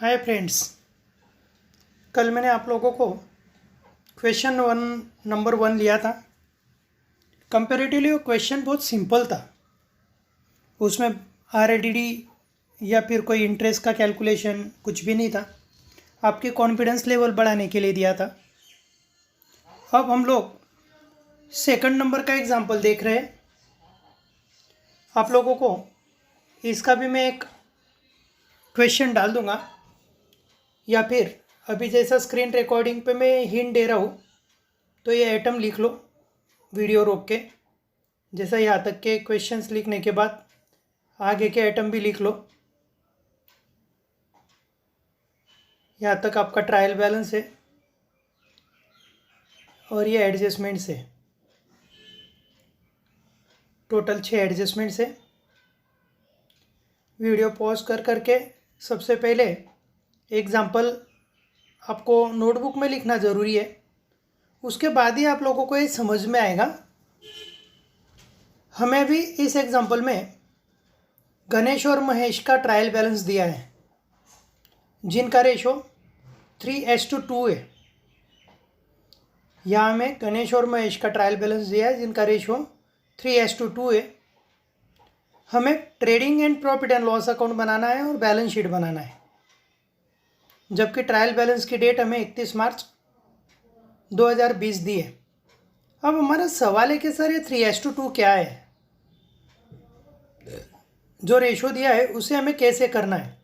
Hi friends, कल मैंने आप लोगों को क्वेश्चन नंबर 1 लिया था। कंपैरेटिवली वो क्वेश्चन बहुत सिंपल था। उसमें आरएडीडी या फिर कोई इंटरेस्ट का कैलकुलेशन कुछ भी नहीं था। आपके कॉन्फिडेंस लेवल बढ़ाने के लिए दिया था। अब हम लोग सेकंड नंबर का एग्जाम्पल देख रहे हैं। आप लोगों को इसका भी मैं एक क्वेश्चन डाल दूंगा, या फिर अभी जैसा स्क्रीन रिकॉर्डिंग पे मैं हिंट दे रहा हूँ तो ये आइटम लिख लो वीडियो रोक के। जैसा यहाँ तक के क्वेश्चंस लिखने के बाद आगे के आइटम भी लिख लो। यहाँ तक आपका ट्रायल बैलेंस है और ये एडजस्टमेंट्स है। टोटल 6 एडजस्टमेंट्स है। वीडियो पॉज कर करके सबसे पहले एग्जाम्पल आपको नोटबुक में लिखना ज़रूरी है। उसके बाद ही आप लोगों को ये समझ में आएगा। हमें भी इस एग्जाम्पल में गणेश और महेश का ट्रायल बैलेंस दिया है, जिनका रेशो 3:2 है। यहाँ हमें गणेश और महेश का ट्रायल बैलेंस दिया है जिनका रेशो 3:2 है। हमें trading and profit and loss account बनाना है और बैलेंस शीट बनाना है, जबकि ट्रायल बैलेंस की डेट हमें 31 मार्च 2020 दी है। अब हमारा सवाल है कि सर ये 3:2 क्या है? जो रेशो दिया है उसे हमें कैसे करना है?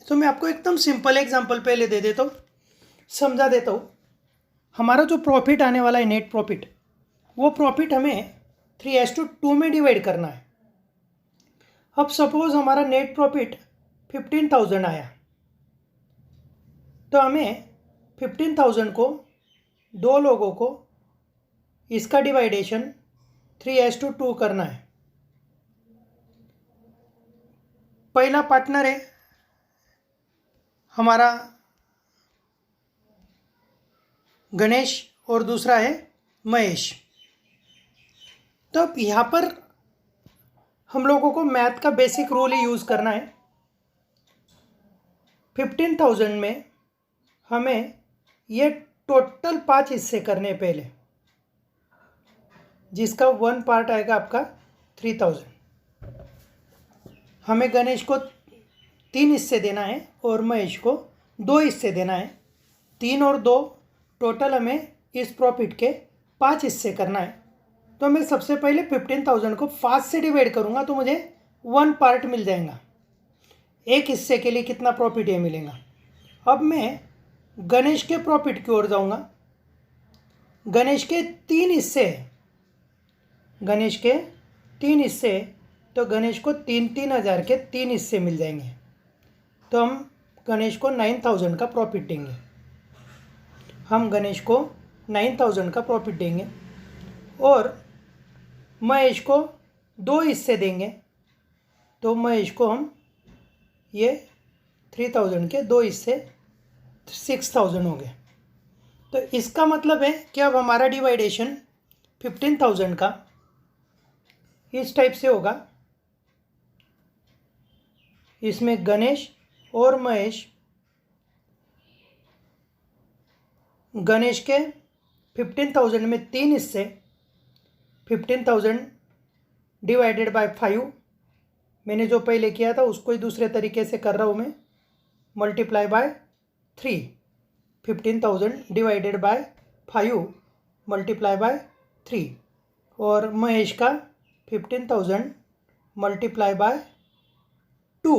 तो मैं आपको एकदम सिंपल एग्जांपल पहले दे देता हूँ, समझा देता हूँ। हमारा जो प्रॉफिट आने वाला है, नेट प्रॉफिट, वो प्रॉफिट हमें 3:2 में डिवाइड करना है। अब सपोज हमारा नेट प्रॉफिट 15,000 आया, तो हमें 15,000 को दो लोगों को इसका डिवाइडेशन 3:2 करना है। पहला पार्टनर है हमारा गणेश और दूसरा है महेश। तो अब यहाँ पर हम लोगों को मैथ का बेसिक रूल ही यूज़ करना है। 15,000 में हमें ये टोटल 5 हिस्से करने पहले, जिसका 1 पार्ट आएगा आपका 3,000। हमें गणेश को 3 हिस्से देना है और महेश को 2 हिस्से देना है। 3 और 2 टोटल हमें इस प्रॉफिट के 5 हिस्से करना है। तो मैं सबसे पहले 15,000 को 5 से डिवाइड करूँगा तो मुझे 1 पार्ट मिल जाएगा। एक हिस्से के लिए कितना प्रॉफिट ये मिलेगा। अब मैं गणेश के प्रॉफिट की ओर जाऊँगा। गणेश के 3 हिस्से हैं। गणेश के 3 हिस्से, तो गणेश को 3,000 के 3 हिस्से मिल जाएंगे। तो हम गणेश को 9,000 का प्रॉफिट देंगे। हम गणेश को 9,000 का प्रॉफिट देंगे और महेश को 2 हिस्से देंगे। तो महेश को हम ये 3,000 के 2 हिस्से 6,000 हो गए। तो इसका मतलब है कि अब हमारा डिवाइडेशन 15,000 का इस टाइप से होगा। इसमें गणेश और महेश, गणेश के 15,000 में 3 हिस्से, 15,000 डिवाइडेड बाय 5। मैंने जो पहले किया था उसको ही दूसरे तरीके से कर रहा हूँ मैं, multiply by 3। 15,000 divided by 5 multiply by 3। और महेश का 15,000 मल्टीप्लाई बाय 2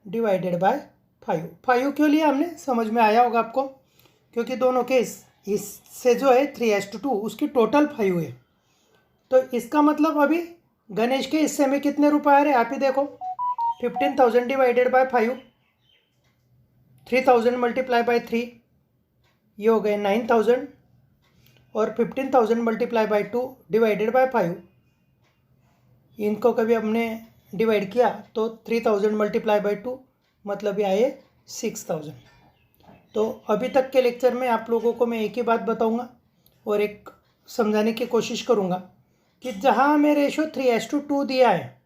डिवाइडेड बाय 5 क्यों लिया हमने, समझ में आया होगा आपको, क्योंकि दोनों के इससे जो है 3:2 उसकी टोटल 5 है। तो इसका मतलब अभी गणेश के हिस्से में कितने रुपए आ रहे हैं आप ही देखो। 15,000 डिवाइडेड बाय 5, 3,000 मल्टीप्लाई बाय 3, ये हो गए 9,000। और 15,000 मल्टीप्लाई बाय 2 डिवाइडेड बाय 5, इनको कभी हमने डिवाइड किया तो 3,000 मल्टीप्लाई बाय 2 मतलब ये आए 6,000। तो अभी तक के लेक्चर में आप लोगों को मैं एक ही बात बताऊंगा और एक समझाने की कोशिश करूंगा कि जहां हमें रेशो 3:2 दिया है,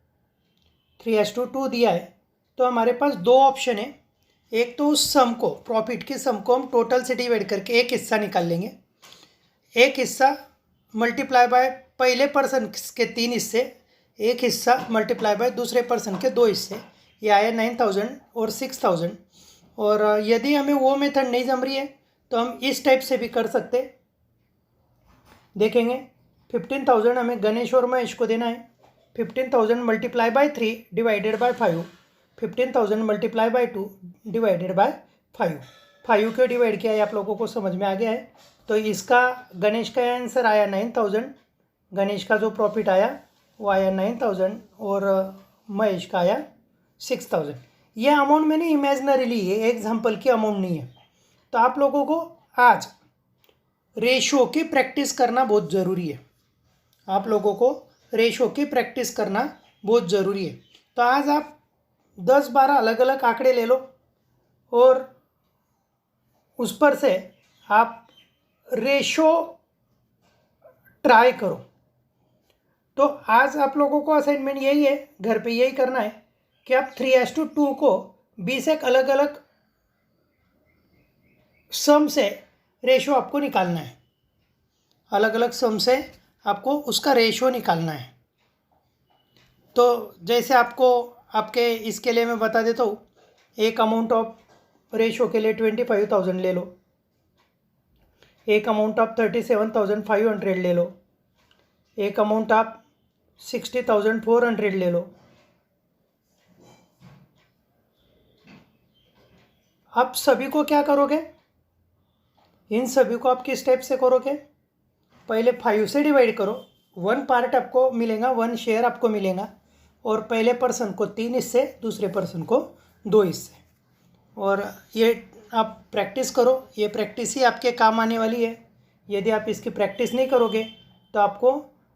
3:2 दिया है, तो हमारे पास दो ऑप्शन है। एक तो उस सम को, प्रॉफिट की सम को हम टोटल से डिवाइड करके एक हिस्सा निकाल लेंगे, एक हिस्सा मल्टीप्लाई बाय पहले पर्सन के 3 हिस्से, एक हिस्सा मल्टीप्लाई बाय दूसरे पर्सन के 2 हिस्से। ये आया 9000 और 6000। और यदि हमें वो मेथड नहीं जम रही है तो हम इस टाइप से भी कर सकते। देखेंगे 15,000 हमें गणेश और महेश को देना है। 15,000 multiply by 3 divided by 5, 15,000 multiply by 2 divided by 5। 5 क्यों डिवाइड किया है आप लोगों को समझ में आ गया है। तो इसका गणेश का आंसर आया 9000, गणेश का जो प्रॉफिट आया वो आया 9000 और महेश का आया 6000। ये अमाउंट मैंने इमेजनरी ली है, एग्जाम्पल की अमाउंट नहीं है। तो आप लोगों को आज रेशो की प्रैक्टिस करना बहुत ज़रूरी है। आप लोगों को रेशो की प्रैक्टिस करना बहुत ज़रूरी है। तो आज आप 10-12 अलग अलग आंकड़े ले लो और उस पर से आप रेशो ट्राई करो। तो आज आप लोगों को असाइनमेंट यही है, घर पे यही करना है कि आप 3:2 को 20 एक अलग अलग सम से रेशो आपको निकालना है। अलग अलग सम से आपको उसका रेशो निकालना है। तो जैसे आपको आपके इसके लिए मैं बता देता हूँ, एक अमाउंट ऑफ रेशो के लिए 25,000 ले लो, एक अमाउंट ऑफ 37,500 ले लो, एक अमाउंट ऑफ 60,400 ले लो। अब सभी को क्या करोगे, इन सभी को आप किस टाइप से करोगे, पहले 5 से डिवाइड करो। 1 पार्ट आपको मिलेगा, 1 शेयर आपको मिलेगा और पहले पर्सन को 3 हिस्से, दूसरे पर्सन को 2 हिस्से। और ये आप प्रैक्टिस करो, ये प्रैक्टिस ही आपके काम आने वाली है। यदि आप इसकी प्रैक्टिस नहीं करोगे तो आपको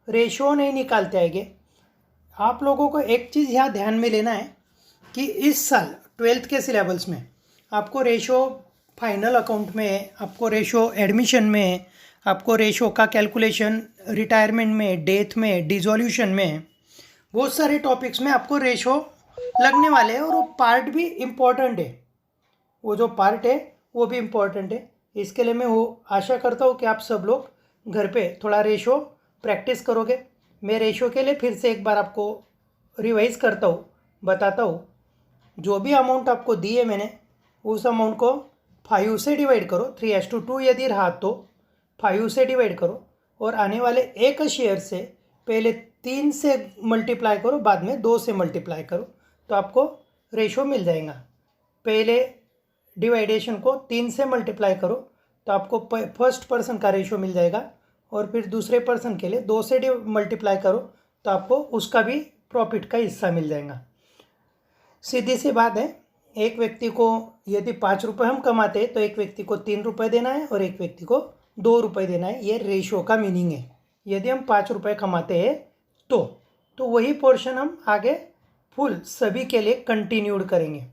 रेशो नहीं निकालते आएंगे। आप लोगों को एक चीज़ यहाँ ध्यान में लेना है कि इस साल 12th के सिलेबस में आपको रेशो फाइनल अकाउंट में, आपको रेशो एडमिशन में, आपको रेशो का कैलकुलेशन रिटायरमेंट में, डेथ में, डिसोल्यूशन में, बहुत सारे टॉपिक्स में आपको रेशो लगने वाले हैं और वो पार्ट भी इम्पोर्टेंट है। वो जो पार्ट है वो भी इम्पोर्टेंट है। इसके लिए मैं वो आशा करता हूँ कि आप सब लोग घर पे थोड़ा रेशो प्रैक्टिस करोगे। मैं रेशो के लिए फिर से एक बार आपको रिवाइज करता हूँ, बताता हूँ। जो भी अमाउंट आपको दी है मैंने, उस अमाउंट को 5 से डिवाइड करो। 3:2 यदि रहा तो 5 से डिवाइड करो और आने वाले एक शेयर से पहले 3 से मल्टीप्लाई करो, बाद में 2 से मल्टीप्लाई करो, तो आपको रेशो मिल जाएगा। पहले डिवाइडेशन को 3 से मल्टीप्लाई करो तो आपको फर्स्ट पर्सन का रेशो मिल जाएगा और फिर दूसरे पर्सन के लिए 2 से मल्टीप्लाई करो तो आपको उसका भी प्रॉफिट का हिस्सा मिल जाएगा। सीधी सी बात है, एक व्यक्ति को यदि 5 रुपये हम कमाते हैं तो एक व्यक्ति को 3 रुपये देना है और एक व्यक्ति को 2 रुपये देना है। ये रेशो का मीनिंग है। यदि हम 5 रुपये कमाते हैं तो वही पोर्शन हम आगे फुल सभी के लिए कंटिन्यूड करेंगे।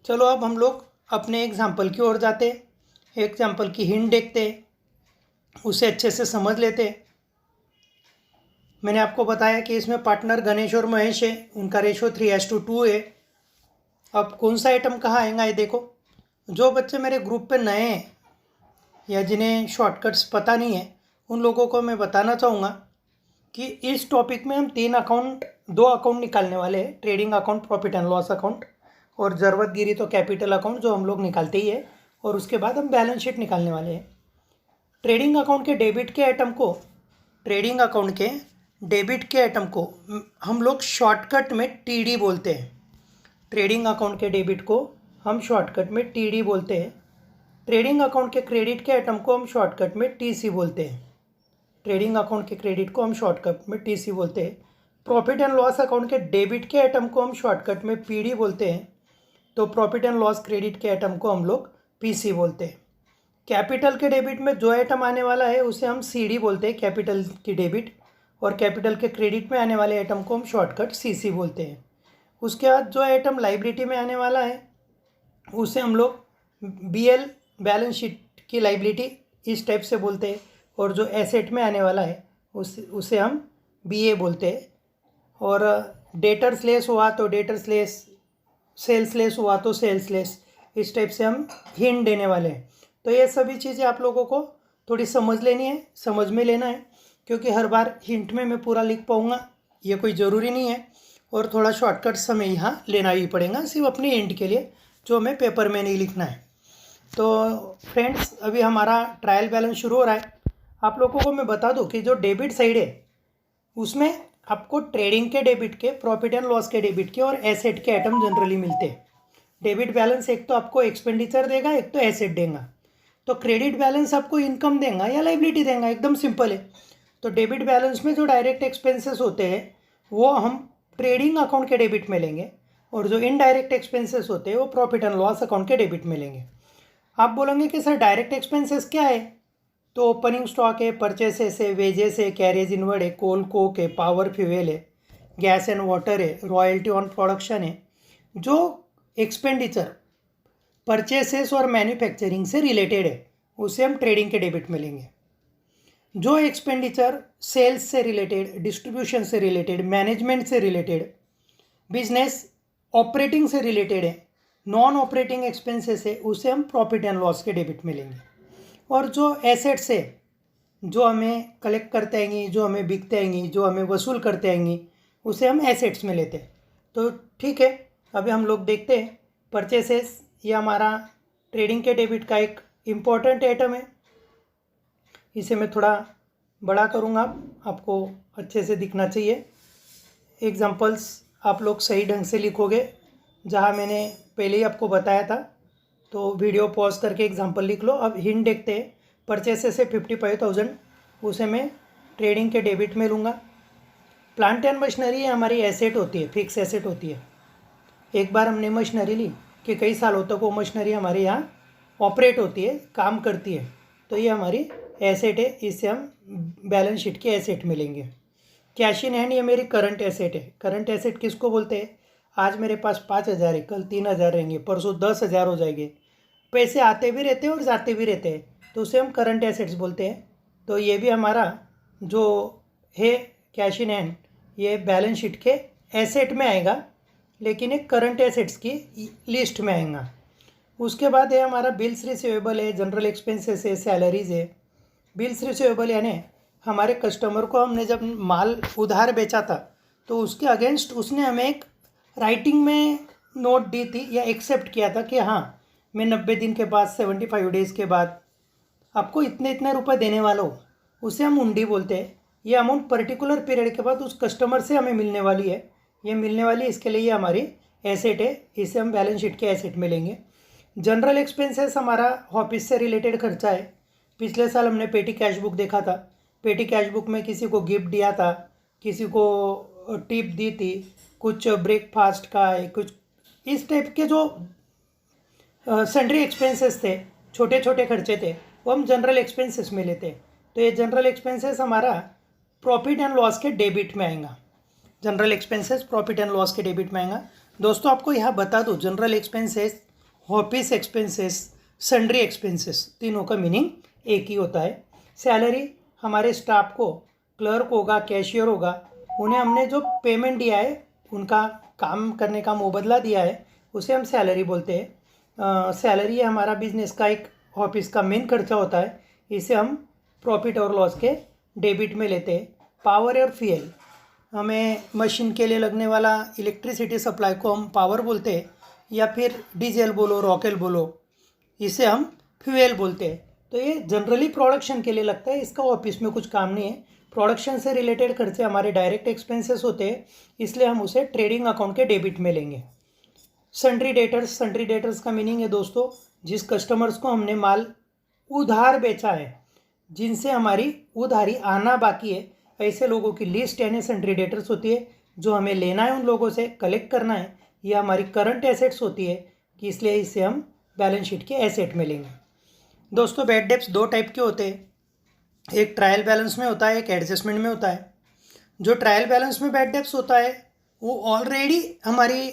चलो अब हम लोग अपने एग्जाम्पल की ओर जाते हैं। एग्जाम्पल की हिंट देखते हैं, उसे अच्छे से समझ लेते हैं। मैंने आपको बताया कि इसमें पार्टनर गणेश और महेश है, उनका रेशो 3:2 है। अब कौन सा आइटम कहाँ आएगा ये देखो। जो बच्चे मेरे ग्रुप पे नए हैं या जिन्हें शॉर्टकट्स पता नहीं है, उन लोगों को मैं बताना चाहूँगा कि इस टॉपिक में हम 2 अकाउंट निकालने वाले हैं। Trading account, profit and loss account, और ज़रूरत गिरी तो कैपिटल अकाउंट, जो हम लोग निकालते ही है। और उसके बाद हम बैलेंस शीट निकालने वाले हैं। ट्रेडिंग अकाउंट के डेबिट के आइटम को, ट्रेडिंग अकाउंट के डेबिट के आइटम को हम लोग शॉर्टकट में टीडी बोलते हैं। ट्रेडिंग अकाउंट के डेबिट को हम शॉर्टकट में टीडी बोलते हैं। ट्रेडिंग अकाउंट के क्रेडिट के आइटम को हम शॉर्टकट में टीसी बोलते हैं। ट्रेडिंग अकाउंट के क्रेडिट को हम शॉर्टकट में टीसी बोलते हैं। प्रॉफिट एंड लॉस अकाउंट के डेबिट के आइटम को हम शॉर्टकट में पीडी बोलते हैं। तो प्रॉफिट एंड लॉस क्रेडिट के आइटम को हम लोग पीसी बोलते हैं। कैपिटल के डेबिट में जो आइटम आने वाला है उसे हम सीडी बोलते हैं, कैपिटल की डेबिट। और कैपिटल के क्रेडिट में आने वाले आइटम को हम शॉर्टकट सीसी बोलते हैं। उसके बाद जो आइटम लाइबिलिटी में आने वाला है उसे हम लोग बीएल, बैलेंस शीट की लाइबिलिटी, इस टाइप से बोलते हैं। और जो एसेट में आने वाला है उसे हम बीए बोलते हैं। और डेटर्स लेस हुआ तो डेटर्स लेस सेल्सलेस हुआ तो सेल्सलेस, इस टाइप से हम हिंट देने वाले हैं। तो ये सभी चीज़ें आप लोगों को थोड़ी समझ लेनी है, समझ में लेना है, क्योंकि हर बार हिंट में मैं पूरा लिख पाऊँगा ये कोई ज़रूरी नहीं है, और थोड़ा शॉर्टकट समय यहाँ लेना ही पड़ेगा सिर्फ अपनी हिंट के लिए, जो हमें पेपर में नहीं लिखना है। तो फ्रेंड्स, अभी हमारा ट्रायल बैलेंस शुरू हो रहा है। आप लोगों को मैं बता दूं कि जो डेबिट साइड है उसमें आपको ट्रेडिंग के डेबिट के, प्रॉफिट एंड लॉस के डेबिट के और एसेट के आइटम जनरली मिलते हैं। डेबिट बैलेंस एक तो आपको एक्सपेंडिचर देगा, एक तो एसेट देगा। तो क्रेडिट बैलेंस आपको इनकम देगा या लाइबिलिटी देगा, एकदम सिंपल है। तो डेबिट बैलेंस में जो डायरेक्ट एक्सपेंसेस होते हैं वो हम ट्रेडिंग अकाउंट के डेबिट में लेंगे, और जो इनडायरेक्ट एक्सपेंसेस होते हैं वो प्रॉफिट एंड लॉस अकाउंट के डेबिट में लेंगे। आप बोलेंगे कि सर डायरेक्ट एक्सपेंसेस क्या है? तो ओपनिंग स्टॉक है, परचेसेस है, वेजेस है, कैरेज इनवर्ड है, कोल कोक है, पावर फ्यूल है, गैस एंड वाटर है, रॉयल्टी ऑन प्रोडक्शन है। जो एक्सपेंडिचर परचेसेस और मैन्युफैक्चरिंग से रिलेटेड है उसे हम ट्रेडिंग के डेबिट में लेंगे। जो एक्सपेंडिचर सेल्स से रिलेटेड, डिस्ट्रीब्यूशन से रिलेटेड, मैनेजमेंट से रिलेटेड, बिजनेस ऑपरेटिंग से रिलेटेड है, नॉन ऑपरेटिंग एक्सपेंसेस है, उसे हम प्रॉफिट एंड लॉस के डेबिट में लेंगे। और जो एसेट्स है, जो हमें कलेक्ट करते आएंगी, जो हमें बिकते आएंगी, जो हमें वसूल करते आएंगी, उसे हम एसेट्स में लेते हैं। तो ठीक है, अभी हम लोग देखते हैं परचेसेस, ये हमारा ट्रेडिंग के डेबिट का एक इम्पॉर्टेंट आइटम है। इसे मैं थोड़ा बड़ा करूँगा, आपको अच्छे से दिखना चाहिए। एग्जांपल्स आप लोग सही ढंग से लिखोगे, जहाँ मैंने पहले ही आपको बताया था। तो वीडियो पॉज करके एग्जांपल लिख लो। अब हिंट देखते हैं। परचेसेस से 55,000, उसे मैं ट्रेडिंग के डेबिट में लूँगा। प्लांट एंड मशीनरी हमारी एसेट होती है, फिक्स एसेट होती है। एक बार हमने मशीनरी ली कि कई सालों तक वो मशीनरी हमारे यहाँ ऑपरेट होती है, काम करती है, तो ये हमारी एसेट है, इसे हम बैलेंस शीट के एसेट में लेंगे। कैश इन हैंड, ये मेरी करंट एसेट है। करंट एसेट किसको बोलते हैं? आज मेरे पास 5,000 है, कल 3,000 रहेंगे, परसों 10,000 हो जाएंगे। पैसे आते भी रहते हैं और जाते भी रहते हैं, तो उसे हम करंट एसेट्स बोलते हैं। तो ये भी हमारा जो है कैश इन हैंड, ये बैलेंस शीट के एसेट में आएगा, लेकिन एक करंट एसेट्स की लिस्ट में आएगा। उसके बाद है हमारा बिल्स रिसीवेबल है, जनरल एक्सपेंसेस है, सैलरीज है। बिल्स रिसीवेबल यानी हमारे कस्टमर को हमने जब माल उधार बेचा था तो उसके अगेंस्ट उसने हमें एक राइटिंग में नोट दी थी या एक्सेप्ट किया था कि हाँ, मैं 90 दिन के बाद, 75 डेज़ के बाद आपको इतने इतने रुपए देने वाला हूँ। उसे हम हुंडी बोलते हैं। ये अमाउंट पर्टिकुलर पीरियड के बाद उस कस्टमर से हमें मिलने वाली है। ये मिलने वाली, इसके लिए ये हमारी एसेट है, इसे हम बैलेंस शीट के एसेट में लेंगे। जनरल एक्सपेंसेस हमारा ऑफिस से रिलेटेड खर्चा है। पिछले साल हमने पेटी कैश बुक देखा था। पेटी कैश बुक में किसी को गिफ्ट दिया था, किसी को टिप दी थी, कुछ ब्रेकफास्ट का है, कुछ इस टाइप के जो सन्ड्री एक्सपेंसेस थे, छोटे छोटे खर्चे थे, वो हम जनरल एक्सपेंसेस में लेते हैं। तो ये जनरल एक्सपेंसेस हमारा प्रॉफिट एंड लॉस के डेबिट में आएगा। General expenses profit and loss के डेबिट में आएगा। दोस्तों, आपको यहाँ बता दूँ, general expenses, office expenses, sundry expenses, तीनों का मीनिंग एक ही होता है। सैलरी हमारे स्टाफ को, क्लर्क होगा, कैशियर होगा, उन्हें हमने जो पेमेंट दिया है, उनका काम करने का मुबदला दिया है, उसे हम सैलरी बोलते हैं। सैलरी हमारा बिजनेस का एक ऑफिस का मेन खर्चा होता है, इसे हम प्रॉफिट और लॉस के डेबिट में लेते हैं। पावर और फ्यूल, हमें मशीन के लिए लगने वाला इलेक्ट्रिसिटी सप्लाई को हम पावर बोलते हैं, या फिर डीजल बोलो, रॉकेल बोलो, इसे हम फ्यूल बोलते हैं। तो ये जनरली प्रोडक्शन के लिए लगता है, इसका ऑफिस में कुछ काम नहीं है। प्रोडक्शन से रिलेटेड खर्चे हमारे डायरेक्ट एक्सपेंसेस होते हैं, इसलिए हम उसे ट्रेडिंग अकाउंट के डेबिट में लेंगे। सन्ड्री डेटर्स, सन्ड्री डेटर्स का मीनिंग है दोस्तों, जिस कस्टमर्स को हमने माल उधार बेचा है, जिनसे हमारी उधारी आना बाकी है, ऐसे लोगों की लिस्ट यानी सन्ड्री डेटर्स होती है, जो हमें लेना है, उन लोगों से कलेक्ट करना है। ये हमारी करंट एसेट्स होती है, कि इसलिए इसे हम बैलेंस शीट के एसेट में लेंगे। दोस्तों, बैड डेब्ट्स दो टाइप के होते हैं, एक ट्रायल बैलेंस में होता है, एक एडजस्टमेंट में होता है। जो ट्रायल बैलेंस में बैड डेब्ट्स होता है वो ऑलरेडी हमारी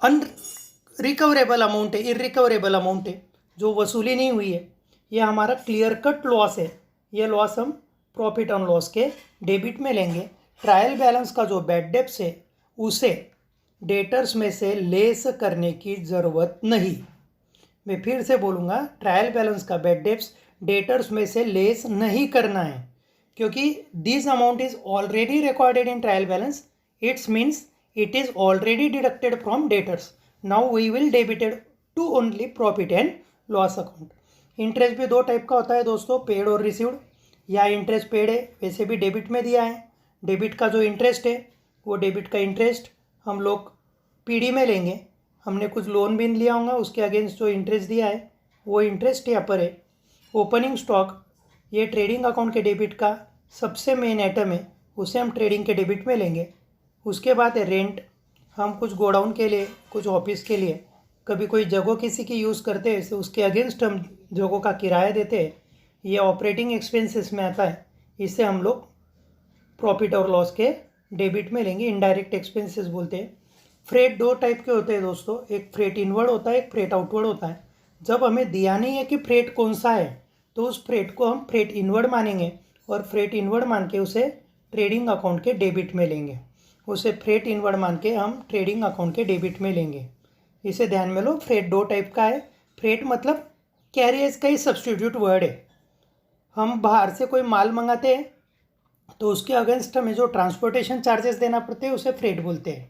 अनरिकवरेबल अमाउंट है, इरिकवरेबल अमाउंट है, जो वसूली नहीं हुई है। ये हमारा क्लियर कट लॉस है। ये लॉस हम प्रॉफिट ऑन लॉस के डेबिट में लेंगे। ट्रायल बैलेंस का जो बैड डेब्ट्स है उसे डेटर्स में से लेस करने की ज़रूरत नहीं। मैं फिर से बोलूँगा, ट्रायल बैलेंस का बैड डेब्ट्स डेटर्स में से लेस नहीं करना है, क्योंकि this amount is already recorded in trial balance, it's means it is already deducted from debtors. Now we will debited to only profit and loss account. Interest भी दो type का होता है दोस्तों, पेड और रिसीव्ड। या इंटरेस्ट पेड है, वैसे भी डेबिट में दिया है। डेबिट का जो इंटरेस्ट है वो डेबिट का इंटरेस्ट हम लोग पीडी में लेंगे। हमने कुछ लोन भी लिया होगा, उसके अगेंस्ट जो इंटरेस्ट दिया है वो इंटरेस्ट यहाँ पर है। ओपनिंग स्टॉक, ये ट्रेडिंग अकाउंट के डेबिट का सबसे मेन आइटम है, उसे हम ट्रेडिंग के डेबिट में लेंगे। उसके बाद है रेंट, हम कुछ गोडाउन के लिए, कुछ ऑफिस के लिए, कभी कोई जगह किसी की यूज़ करते हैं तो उसके अगेंस्ट हम जगहों का किराया देते हैं, ये ऑपरेटिंग एक्सपेंसेस में आता है। इससे हम लोग प्रॉफिट और लॉस के डेबिट में लेंगे, इनडायरेक्ट एक्सपेंसेस बोलते हैं। फ्रेट दो टाइप के होते हैं दोस्तों, एक फ्रेट इनवर्ड होता है, एक फ्रेट आउटवर्ड होता है। जब हमें दिया नहीं है कि फ्रेट कौन सा है तो उस फ्रेट को हम फ्रेट इनवर्ड मानेंगे और फ्रेट इनवर्ड मान के उसे ट्रेडिंग अकाउंट के डेबिट में लेंगे। उसे फ्रेट इनवर्ड मान के हम ट्रेडिंग अकाउंट के डेबिट में लेंगे। इसे ध्यान में लो, फ्रेट दो टाइप का है। फ्रेट मतलब कैरियर्स का ही सब्सटीट्यूट वर्ड है। हम बाहर से कोई माल मंगाते हैं तो उसके अगेंस्ट हमें जो ट्रांसपोर्टेशन चार्जेस देना पड़ते हैं उसे फ्रेट बोलते हैं।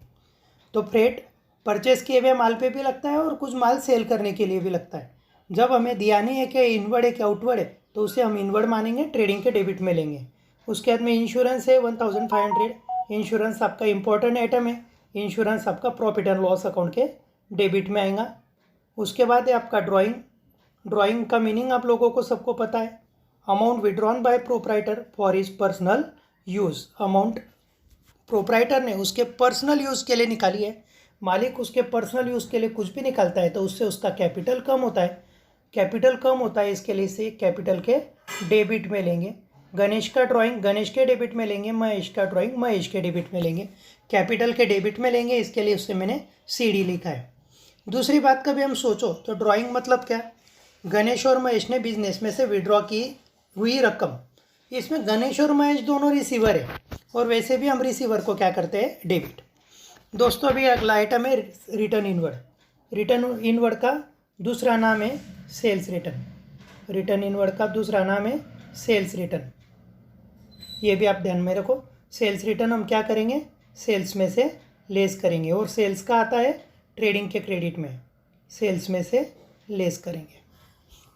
तो फ्रेट परचेस किए हुए माल पे भी लगता है और कुछ माल सेल करने के लिए भी लगता है। जब हमें दिया नहीं है कि इनवर्ड है कि आउटवर्ड है तो उसे हम इनवर्ड मानेंगे, ट्रेडिंग के डेबिट में लेंगे। उसके बाद में इंश्योरेंस है 1500। इंश्योरेंस आपका इंपॉर्टेंट आइटम है। इंश्योरेंस आपका प्रॉफिट एंड लॉस अकाउंट के डेबिट में आएगा। उसके बाद है आपका ड्राइंग। ड्राइंग का मीनिंग आप लोगों को सबको पता है, amount withdrawn bye proprietor for his personal use. Amount proprietor ने उसके पर्सनल यूज़ के लिए निकाली है। मालिक उसके पर्सनल यूज़ के लिए कुछ भी निकालता है तो उससे उसका कैपिटल कम होता है। कैपिटल कम होता है, इसके लिए से कैपिटल के डेबिट में लेंगे। गणेश का ड्राइंग गणेश के डेबिट में लेंगे, महेश का ड्राइंग महेश के डेबिट में लेंगे। कैपिटल के डेबिट में लेंगे, इसके लिए उससे मैंने सीडी लिखा है। दूसरी बात का भी हम सोचो तो ड्राइंग मतलब क्या, गणेश और महेश ने बिजनेस में से विड्रॉ की हुई रकम, इसमें गणेश और महेश दोनों रिसीवर है और वैसे भी हम रिसीवर को क्या करते हैं, डेबिट। दोस्तों अभी अगला आइटम है रिटर्न इनवर्ड। रिटर्न इनवर्ड का दूसरा नाम है सेल्स रिटर्न। रिटर्न इनवर्ड का दूसरा नाम है सेल्स रिटर्न, ये भी आप ध्यान में रखो। सेल्स रिटर्न हम क्या करेंगे, सेल्स में से लेस करेंगे और सेल्स का आता है ट्रेडिंग के क्रेडिट में, सेल्स में से लेस करेंगे।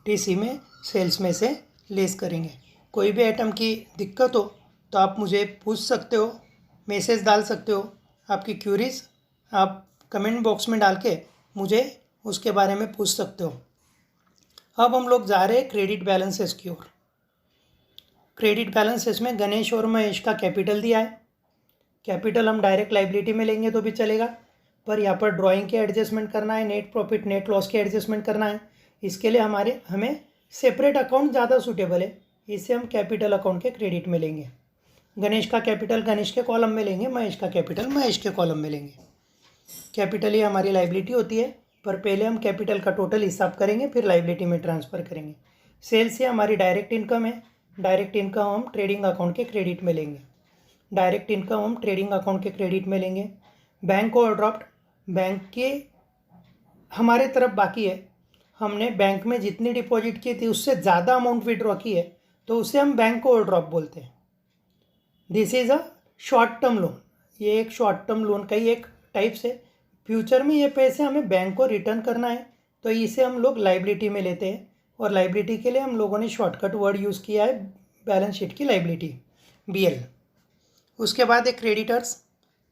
टीसी में सेल्स में से लेस करेंगे। कोई भी आइटम की दिक्कत हो तो आप मुझे पूछ सकते हो, मैसेज डाल सकते हो। आपकी क्यूरीज आप कमेंट बॉक्स में डाल के मुझे उसके बारे में पूछ सकते हो। अब हम लोग जा रहे हैं क्रेडिट बैलेंसेस की ओर। क्रेडिट बैलेंसेस में गणेश और महेश का कैपिटल दिया है। कैपिटल हम डायरेक्ट लाइबिलिटी में लेंगे तो भी चलेगा, पर यहाँ पर ड्राइंग के एडजस्टमेंट करना है, नेट प्रॉफिट नेट लॉस के एडजस्टमेंट करना है। इसके लिए हमें सेपरेट अकाउंट ज़्यादा सूटेबल है, इसे हम कैपिटल अकाउंट के क्रेडिट में लेंगे। गणेश का कैपिटल गणेश के कॉलम में लेंगे, महेश का कैपिटल महेश के कॉलम में लेंगे। कैपिटल ही हमारी लाइबिलिटी होती है, पर पहले हम कैपिटल का टोटल हिसाब करेंगे फिर लाइबिलिटी में ट्रांसफ़र करेंगे। सेल्स ये हमारी डायरेक्ट इनकम है। डायरेक्ट इनकम हम ट्रेडिंग अकाउंट के क्रेडिट में लेंगे। डायरेक्ट इनकम हम ट्रेडिंग अकाउंट के क्रेडिट में लेंगे। बैंक ओवरड्राफ्ट, बैंक के हमारे तरफ बाकी है, हमने बैंक में जितनी डिपॉजिट की थी उससे ज़्यादा अमाउंट विड्रॉ की है तो उसे हम बैंक ओवरड्राफ्ट बोलते हैं। This is a short term loan, ये एक शॉर्ट टर्म लोन का ही एक टाइप से, फ्यूचर में ये पैसे हमें बैंक को रिटर्न करना है तो इसे हम लोग लाइबिलिटी में लेते हैं। और लाइबिलिटी के लिए हम लोगों ने शॉर्टकट वर्ड यूज़ किया है बैलेंस शीट की लाइबिलिटी, BL। उसके बाद एक क्रेडिटर्स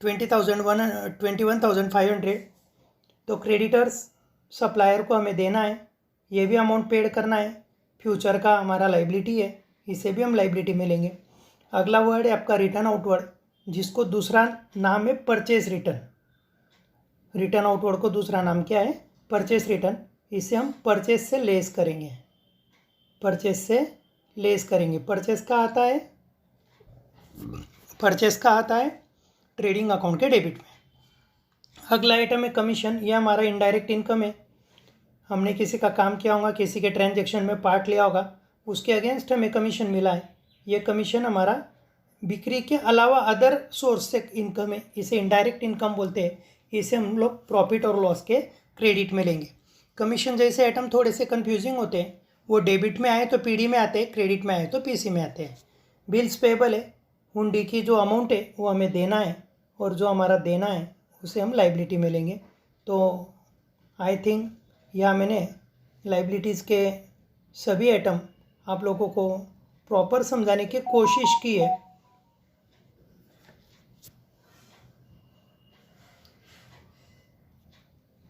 21,500, तो क्रेडिटर्स सप्लायर को हमें देना है, ये भी अमाउंट पेड करना है। फ्यूचर का हमारा लाइबिलिटी है, इसे भी हम लाइबिलिटी में लेंगे। अगला वर्ड है आपका रिटर्न आउटवर्ड, जिसको दूसरा नाम है परचेज रिटर्न। रिटर्न आउटवर्ड को दूसरा नाम क्या है, परचेस रिटर्न। इसे हम परचेस से लेस करेंगे, परचेस से लेस करेंगे। परचेस का आता है ट्रेडिंग अकाउंट के डेबिट में। अगला आइटम है कमीशन, यह हमारा इनडायरेक्ट इनकम है। हमने किसी का काम किया होगा, किसी के ट्रांजैक्शन में पार्ट लिया होगा, उसके अगेंस्ट हमें कमीशन मिला है। यह कमीशन हमारा बिक्री के अलावा अदर सोर्स से इनकम है, इसे इनडायरेक्ट इनकम बोलते हैं। इसे हम लोग प्रॉफिट और लॉस के क्रेडिट में लेंगे। कमीशन जैसे आइटम थोड़े से कंफ्यूजिंग होते हैं, वो डेबिट में आए तो पीडी में आते हैं, क्रेडिट में आए तो पीसी में आते हैं। बिल्स पेबल है, हुंडी की जो अमाउंट है वो हमें देना है और जो हमारा देना है उसे हम लाइबिलिटी में लेंगे। तो आई थिंक यहाँ मैंने लाइबिलिटीज़ के सभी आइटम आप लोगों को प्रॉपर समझाने की कोशिश की है।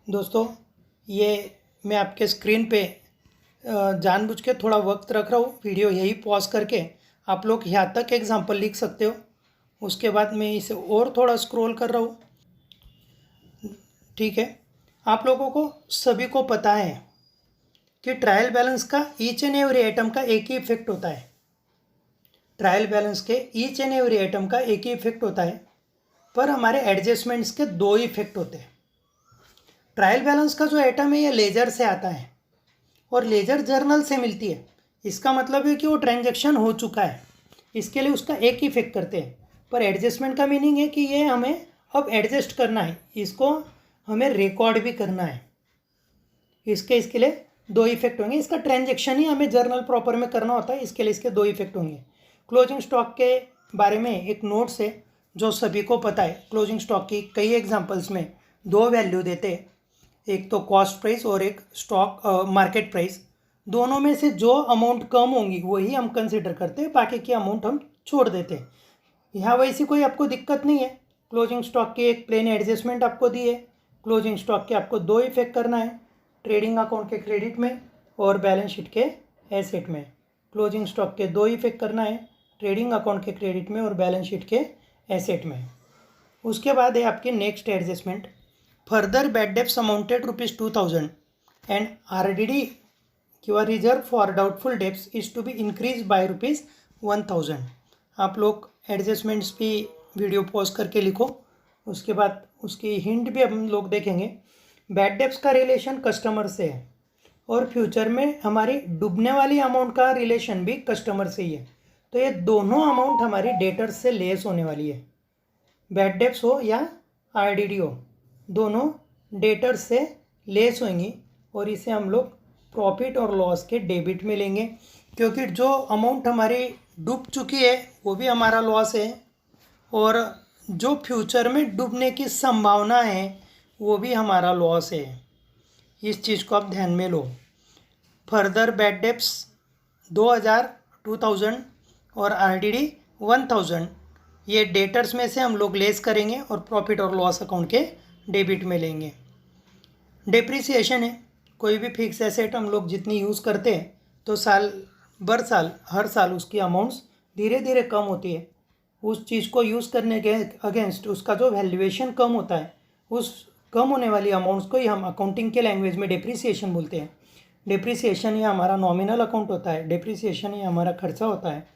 दोस्तों, ये मैं आपके स्क्रीन पे जानबूझ के थोड़ा वक्त रख रहा हूँ, वीडियो यही पॉज करके आप लोग यहाँ तक एग्जाम्पल लिख सकते हो। उसके बाद मैं इसे और थोड़ा स्क्रॉल कर रहा हूँ। ठीक है, आप लोगों को सभी को पता है कि ट्रायल बैलेंस का ईच एंड एवरी आइटम का एक ही इफेक्ट होता है। ट्रायल बैलेंस के ईच एंड एवरी आइटम का एक ही इफेक्ट होता है, पर हमारे एडजस्टमेंट्स के दो ही इफेक्ट होते हैं। ट्रायल बैलेंस का जो आइटम है ये लेजर से आता है और लेजर जर्नल से मिलती है। इसका मतलब है कि वो ट्रांजैक्शन हो चुका है, इसके लिए उसका एक ही इफेक्ट करते हैं। पर एडजस्टमेंट का मीनिंग है कि ये हमें अब एडजस्ट करना है, इसको हमें रिकॉर्ड भी करना है। इसके लिए दो इफेक्ट होंगे। इसका ट्रांजैक्शन ही हमें जर्नल प्रॉपर में करना होता है, इसके लिए इसके दो इफेक्ट होंगे। क्लोजिंग स्टॉक के बारे में एक नोट्स है जो सभी को पता है। क्लोजिंग स्टॉक की कई एग्जांपल्स में दो वैल्यू देते हैं, एक तो कॉस्ट प्राइस और एक स्टॉक मार्केट प्राइस। दोनों में से जो अमाउंट कम होंगी वही हम कंसिडर करते हैं, बाकी की अमाउंट हम छोड़ देते हैं। यहाँ वैसी कोई आपको दिक्कत नहीं है। क्लोजिंग स्टॉक की एक प्लेन एडजस्टमेंट आपको दी है। क्लोजिंग स्टॉक के आपको दो इफेक्ट करना है, ट्रेडिंग अकाउंट के क्रेडिट में और बैलेंस शीट के एसेट में। क्लोजिंग स्टॉक के दो इफेक्ट करना है, ट्रेडिंग अकाउंट के क्रेडिट में और बैलेंस शीट के एसेट में। उसके बाद है आपकी next adjustment, further bad debts amounted ₹2000 and RDD किंवा reserve for doubtful debts is to be increase by ₹1000। आप लोग एडजस्टमेंट्स भी वीडियो पॉज करके लिखो, उसके बाद उसकी हिंट भी हम लोग देखेंगे। बैड डेब्ट्स का रिलेशन कस्टमर से है और फ्यूचर में हमारी डूबने वाली अमाउंट का रिलेशन भी कस्टमर से ही है। तो ये दोनों अमाउंट हमारी डेटर्स से लेस होने वाली है। बैड डेब्ट्स हो या RDD हो, दोनों डेटर्स से लेस होंगी और इसे हम लोग प्रॉफिट और लॉस के डेबिट में लेंगे, क्योंकि जो अमाउंट हमारी डूब चुकी है वो भी हमारा लॉस है और जो फ्यूचर में डूबने की संभावना है वो भी हमारा लॉस है। इस चीज़ को आप ध्यान में लो। फर्दर बैड डेब्ट्स 2000 और RDD 1000 ये डेटर्स में से हम लोग लेस करेंगे और प्रॉफिट और लॉस अकाउंट के डेबिट में लेंगे। डेप्रिसिएशन है, कोई भी फिक्स एसेट हम लोग जितनी यूज़ करते हैं तो हर साल उसकी अमाउंट्स धीरे धीरे कम होती है। उस चीज़ को यूज़ करने के अगेंस्ट उसका जो वैल्यूएशन कम होता है, उस कम होने वाली अमाउंट्स को ही हम अकाउंटिंग के लैंग्वेज में डेप्रिसिएशन बोलते हैं। डेप्रिसिएशन ही हमारा नॉमिनल अकाउंट होता है, डेप्रिसिएशन ही हमारा खर्चा होता है।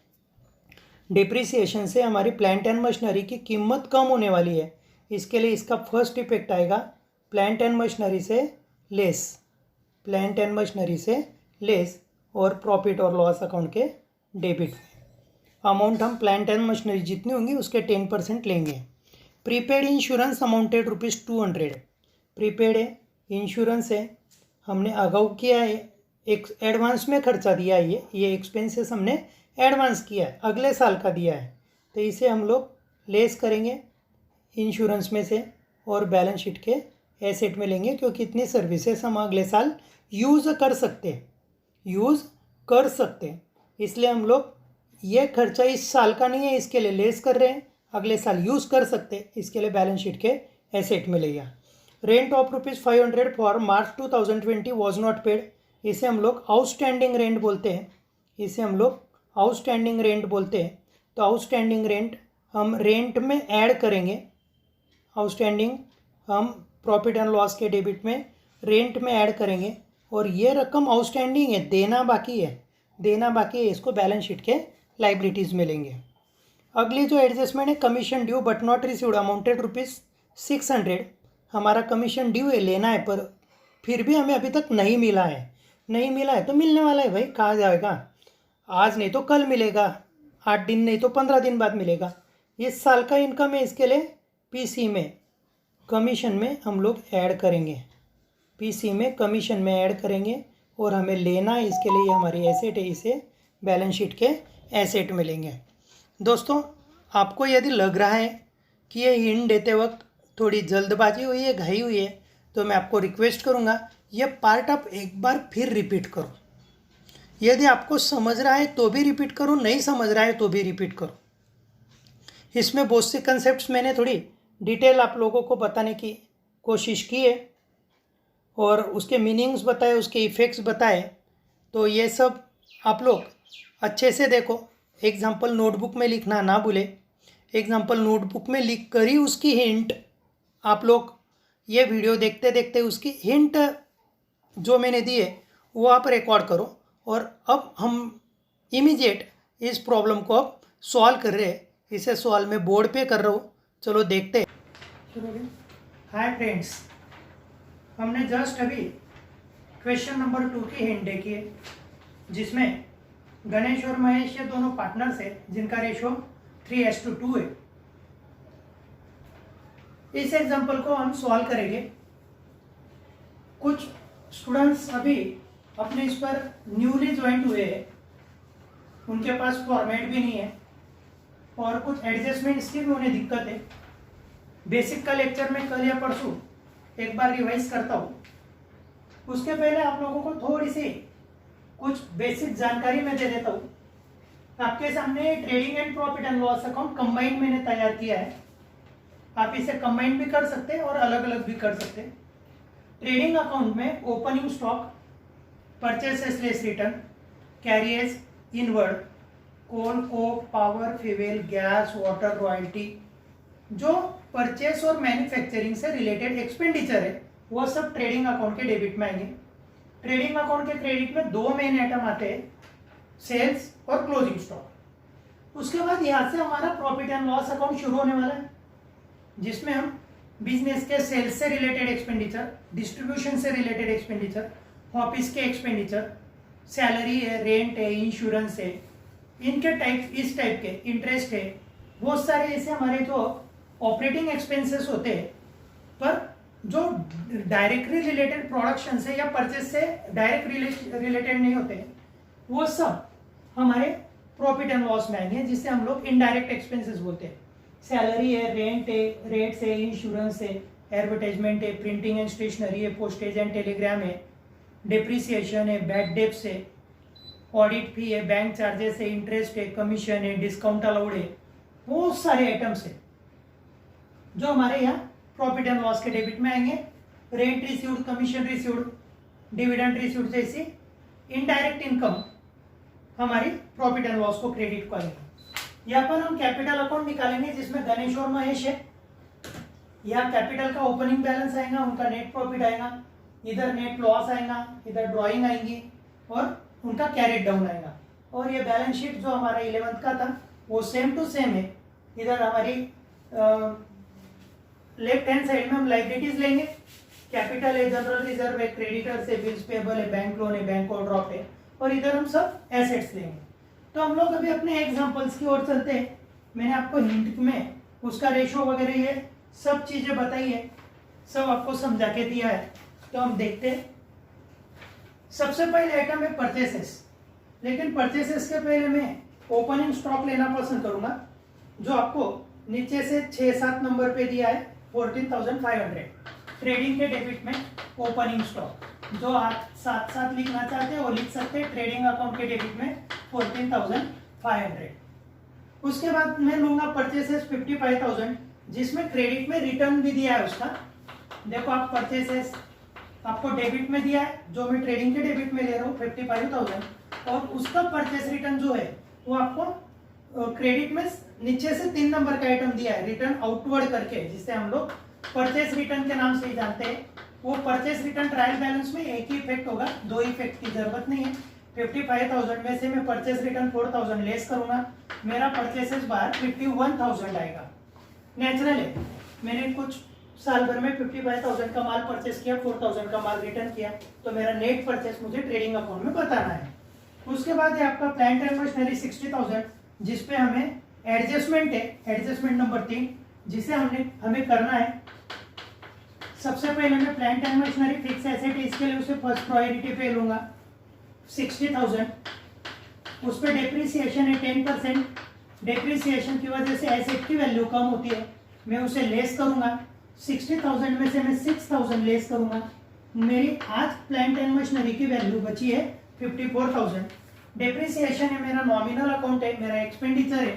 डेप्रिसिएशन से हमारी प्लांट एंड मशीनरी की कीमत कम होने वाली है, इसके लिए इसका फर्स्ट इफेक्ट आएगा प्लांट एंड मशीनरी से लेस और प्रॉफिट और लॉस अकाउंट के डेबिट। अमाउंट हम प्लांट एंड मशीनरी जितनी होंगी उसके 10% लेंगे। Prepaid insurance amounted ₹200। प्रीपेड है, इंश्योरेंस है, हमने अगाऊ किया है, एक एडवांस में खर्चा दिया है, ये एक्सपेंसेस हमने एडवांस किया है, अगले साल का दिया है, तो इसे हम लोग लेस करेंगे इंश्योरेंस में से और बैलेंस शीट के एसेट में लेंगे, क्योंकि इतनी सर्विसेज हम अगले साल यूज़ कर सकते हैं। इसलिए हम लोग ये खर्चा इस साल का नहीं है, इसके लिए लेस कर रहे हैं, अगले साल यूज़ कर सकते हैं, इसके लिए बैलेंस शीट के एसेट में लिया। Rent of ₹500 for March 2020 was not paid, इसे हम लोग आउटस्टैंडिंग रेंट बोलते हैं। तो आउटस्टैंडिंग रेंट हम रेंट में ऐड करेंगे। आउटस्टैंडिंग हम प्रॉफिट एंड लॉस के डेबिट में रेंट में ऐड करेंगे और ये रकम आउटस्टैंडिंग है, देना बाकी है, इसको बैलेंस शीट के लाइबिलिटीज़ में लेंगे। अगली जो एडजस्टमेंट है, commission due but not received amounted ₹600। हमारा कमीशन ड्यू है, लेना है, पर फिर भी हमें अभी तक नहीं मिला है तो मिलने वाला है भाई, कहा जाएगा, आज नहीं तो कल मिलेगा, 8 दिन नहीं तो 15 दिन बाद मिलेगा। इस साल का इनकम है, इसके लिए पीसी में कमीशन में हम लोग ऐड करेंगे, पीसी में कमीशन में ऐड करेंगे और हमें लेना है, इसके लिए हमारी एसेट है, इसे बैलेंस शीट के एसेट में लेंगे। दोस्तों, आपको यदि लग रहा है कि ये हिंट देते वक्त थोड़ी जल्दबाजी हुई है, घाई हुई है, तो मैं आपको रिक्वेस्ट करूँगा ये पार्ट आप एक बार फिर रिपीट करो। यदि आपको समझ रहा है तो भी रिपीट करो, नहीं समझ रहा है तो भी रिपीट करो। इसमें बहुत से कंसेप्ट्स मैंने थोड़ी डिटेल आप लोगों को बताने की कोशिश की है और उसके मीनिंग्स बताए, उसके इफ़ेक्ट्स बताए, तो ये सब आप लोग अच्छे से देखो। एग्जाम्पल नोटबुक में लिखना ना भूले। एग्जाम्पल नोटबुक में लिख कर ही उसकी हिंट आप लोग ये वीडियो देखते देखते उसकी हिंट जो मैंने दी है वो आप रिकॉर्ड करो। और अब हम इमीडिएट इस प्रॉब्लम को अब सॉल्व कर रहे हैं। इसे सॉल्व मैं बोर्ड पे कर रहा हूँ, चलो देखते हैं। हाय फ्रेंड्स, हमने जस्ट अभी क्वेश्चन नंबर 2 की हिंट देखी है, जिसमें गणेश और महेश ये दोनों पार्टनर्स है जिनका रेशो 3:2 है। इस एग्जांपल को हम सॉल्व करेंगे। कुछ स्टूडेंट्स अभी अपने इस पर न्यूली ज्वाइंट हुए हैं, उनके पास फॉर्मेट भी नहीं है और कुछ एडजस्टमेंट्स की भी उन्हें दिक्कत है। बेसिक का लेक्चर में कल या परसों एक बार रिवाइज करता हूँ। उसके पहले आप लोगों को थोड़ी सी कुछ बेसिक जानकारी मैं दे देता हूँ। आपके सामने trading and profit and loss account combined मैंने तैयार किया है। आप इसे कंबाइंड भी कर सकते हैं और अलग अलग भी कर सकते हैं। ट्रेडिंग अकाउंट में opening stock, purchases less return, carriers, inward, coal, coke, power, fuel, gas, water, royalty, जो परचेस और मैन्युफैक्चरिंग से रिलेटेड एक्सपेंडिचर है वो सब ट्रेडिंग अकाउंट के डेबिट में आएंगे। ट्रेडिंग अकाउंट के क्रेडिट में 2 मेन आइटम आते हैं, सेल्स और क्लोजिंग स्टॉक। उसके बाद यहाँ से हमारा प्रॉफिट एंड लॉस अकाउंट शुरू होने वाला है, जिसमें हम बिजनेस के सेल्स से रिलेटेड एक्सपेंडिचर, डिस्ट्रीब्यूशन से रिलेटेड एक्सपेंडिचर, ऑफिस के एक्सपेंडिचर, सैलरी है, रेंट है, इंश्योरेंस है, इनके टाइप, इस टाइप के इंटरेस्ट है, बहुत सारे ऐसे हमारे जो ऑपरेटिंग एक्सपेंसेस होते हैं पर जो डायरेक्टली रिलेटेड प्रोडक्शन से या परचेस से डायरेक्ट रिलेटेड नहीं होते, वो सब हमारे प्रॉफिट एंड लॉस में आएंगे, जिससे हम लोग इनडायरेक्ट एक्सपेंसेस बोलते हैं। सैलरी है, रेंट है, रेट्स है, इंश्योरेंस है, एडवर्टाइजमेंट है, प्रिंटिंग एंड स्टेशनरी है, पोस्टेज एंड टेलीग्राम है, डिप्रिसिएशन है, बैड डेप्स है, ऑडिट फी है, बैंक चार्जेस है, इंटरेस्ट है, कमीशन है, डिस्काउंट अलाउड है, बहुत सारे आइटम्स है जो हमारे यहाँ प्रॉफिट एंड लॉस के डेबिट में आएंगे। Rent received, commission received, dividend received जैसी इनडायरेक्ट इनकम हमारी प्रॉफिट एंड लॉस को क्रेडिट को आएगी। यहाँ पर हम कैपिटल अकाउंट निकालेंगे जिसमें गणेश और महेश है। यहाँ कैपिटल का ओपनिंग बैलेंस आएगा, उनका नेट प्रॉफिट आएगा, इधर नेट लॉस आएगा, इधर ड्रॉइंग आएंगी और उनका कैरेट डाउन आएगा। और ये बैलेंस शीट जो हमारा 11th का था वो सेम टू सेम है। इधर हमारी लेफ्ट हैंड साइड में हम लाइबिलिटीज लेंगे, कैपिटल है, जनरल रिजर्व है, क्रेडिटर्स है, बिल्स पेबल है, बैंक लोन है, बैंक ओवरड्राफ्ट है, और इधर हम सब एसेट्स लेंगे। तो हम लोग अभी अपने एग्जांपल्स की ओर चलते हैं। मैंने आपको हिंट में उसका रेशो वगैरह ये सब चीजें बताई है, सब आपको समझा के दिया है। तो हम देखते हैं। सबसे पहले आइटम है परचेसेस, लेकिन परचेसेस के पहले मैं ओपनिंग स्टॉक लेना पसंद करूंगा, जो आपको नीचे से 6-7 नंबर पे दिया है 14,500। ट्रेडिंग के डेबिट में ओपनिंग स्टॉक, जो आप साथ साथ लिखना चाहते हैं वो लिख सकते हैं। ट्रेडिंग अकाउंट के डेबिट में 14,500। उसके बाद मैं लूंगा परचेसेस 55,000, जिसमें क्रेडिट में रिटर्न भी दिया है उसका। देखो आप परचेसेस आपको डेबिट में दिया है, जो मैं ट्रेडिंग के डेबिट में ले रहा हूँ 55,000, और उसका परचेस रिटर्न जो है वो आपको क्रेडिट में नीचे से 3 नंबर का आइटम दिया है, रिटर्न आउटवर्ड करके, जिसे हम लोग परचेस रिटर्न के नाम से ही जानते हैं। वो परचेस रिटर्न ट्रायल बैलेंस में एक ही इफेक्ट होगा, 2 इफेक्ट की जरूरत नहीं है। 55,000 में से मैं परचेस रिटर्न 4,000 लेस करूंगा, मेरा परचेसेस बाहर 51,000 आएगा। नेचुरल है, मैंने कुछ साल भर में 55,000 का माल परचेस किया, 4,000 का माल रिटर्न किया, तो मेरा नेट परचेस मुझे ट्रेडिंग अकाउंट में बताना है। उसके बाद है आपका प्लांट एंड मशीनरी 60,000, जिसपे हमें एडजस्टमेंट है, एडजस्टमेंट नंबर 3, जिसे हमें करना है सबसे पहले मैं plant and machinery fix asset, इसके लिए उसे फर्स्ट प्रायोरिटी पे लूंगा 60,000। उस पर डेप्रिसिएशन है 10%। डेप्रिसिएशन की वजह से एसेट की वैल्यू कम होती है, मैं उसे लेस करूंगा। 60,000 में से मैं 6,000 लेस करूंगा। मेरी आज प्लांट एंड मशीनरी की वैल्यू बची है 54,000। डेप्रिसिएशन है मेरा नॉमिनल अकाउंट है, मेरा एक्सपेंडिचर है।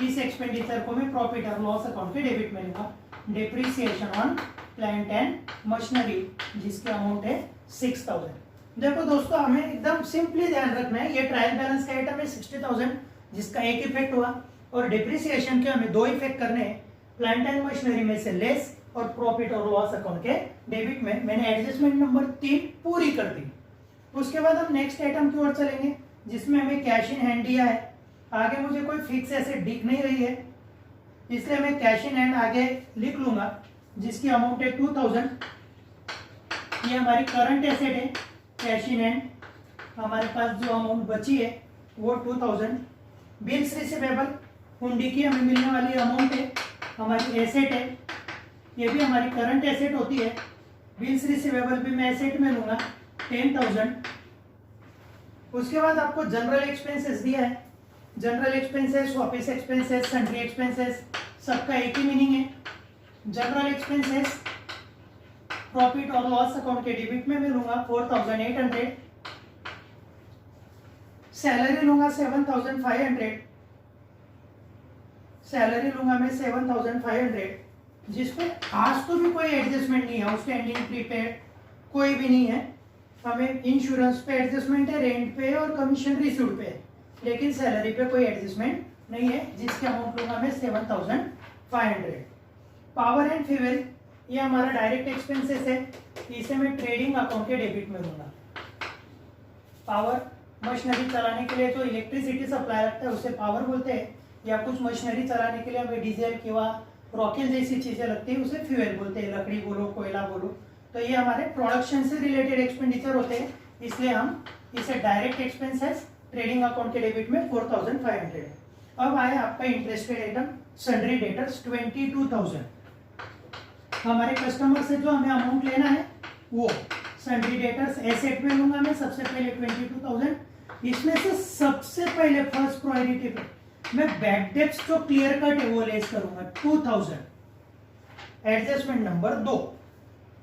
इस एक्सपेंडिचर को मैं प्रॉफिट और लॉस अकाउंट के डेबिट में लूंगा। Depreciation on plant and machinery जिसकी अमाउंट है 6,000। देखो दोस्तों, हमें एकदम सिंपली ध्यान रखना है, ये ट्रायल बैलेंस का आइटम है 60,000 जिसका एक इफेक्ट हुआ, और डेप्रिसिएशन के हमें दो इफेक्ट करने हैं, प्लांट एंड मशीनरी में से लेस और प्रॉफिट और लॉस अकाउंट के डेबिट में। मैंने एडजस्टमेंट नंबर 3 पूरी कर दी। उसके बाद हम नेक्स्ट आइटम की ओर चलेंगे जिसमें हमें कैश इन हैंड दिया है। आगे मुझे कोई फिक्स एसेट दिख नहीं रही है, इसलिए मैं कैश इन हैंड आगे लिख लूंगा जिसकी अमाउंट है 2,000। ये हमारी करंट एसेट है कैश इन हैंड। हमारे पास जो अमाउंट बची है वो 2,000। बिल्स रिसीवेबल, हुंडी की हमें मिलने वाली अमाउंट है, हमारी एसेट है, ये भी हमारी करंट एसेट होती है। बिल्स रिसीवेबल भी मैं एसेट में लूंगा 10,000। उसके बाद आपको जनरल एक्सपेंसेस दिया है। General expenses, office expenses, sundry expenses, सबका एक ही मीनिंग है। जनरल एक्सपेंसेस प्रॉफिट और लॉस अकाउंट के डेबिट में मैं लूंगा 4,800। सैलरी लूंगा 7,500। सैलरी लूंगा मैं 7,500 जिसपे आज तो भी कोई एडजस्टमेंट नहीं है, आउटस्टैंडिंग, प्रीपेड कोई भी नहीं है। हमें इंश्योरेंस पे एडजस्टमेंट है, रेंट पे और कमीशन रिसीव्ड पे, लेकिन सैलरी पे कोई एडजस्टमेंट नहीं है जिसके अमाउंट लूंगा मैं 7,500। पावर एंड फ्यूल, ये हमारा डायरेक्ट एक्सपेंसेस है, इसे मैं ट्रेडिंग अकाउंट के डेबिट में लूंगा। पावर, मशीनरी चलाने के लिए जो इलेक्ट्रिसिटी सप्लाई लगता है उसे पावर बोलते हैं, या कुछ मशीनरी चलाने के लिए हमें डीजल किंवा रॉकेल जैसी चीजें लगती है उसे फ्यूल बोलते हैं, लकड़ी बोलो, कोयला बोलो। तो ये हमारे प्रोडक्शन से रिलेटेड एक्सपेंडिचर होते हैं, इसलिए हम इसे डायरेक्ट एक्सपेंसेस ट्रेडिंग अकाउंट के डेबिट में 4,500। अब आए आपका इंटरेस्टेड आइटम सन्ड्री डेटर्स 22,000। हमारे कस्टमर से जो हमें अमाउंट लेना है वो सन्ड्री डेटर्स एसेट में लूंगा मैं सबसे पहले 22,000। इसमें से सबसे पहले फर्स्ट प्रायोरिटी पे मैं बैड डेब्ट्स जो क्लियर कट है वो लेस करूंगा 2,000। Adjustment number 2,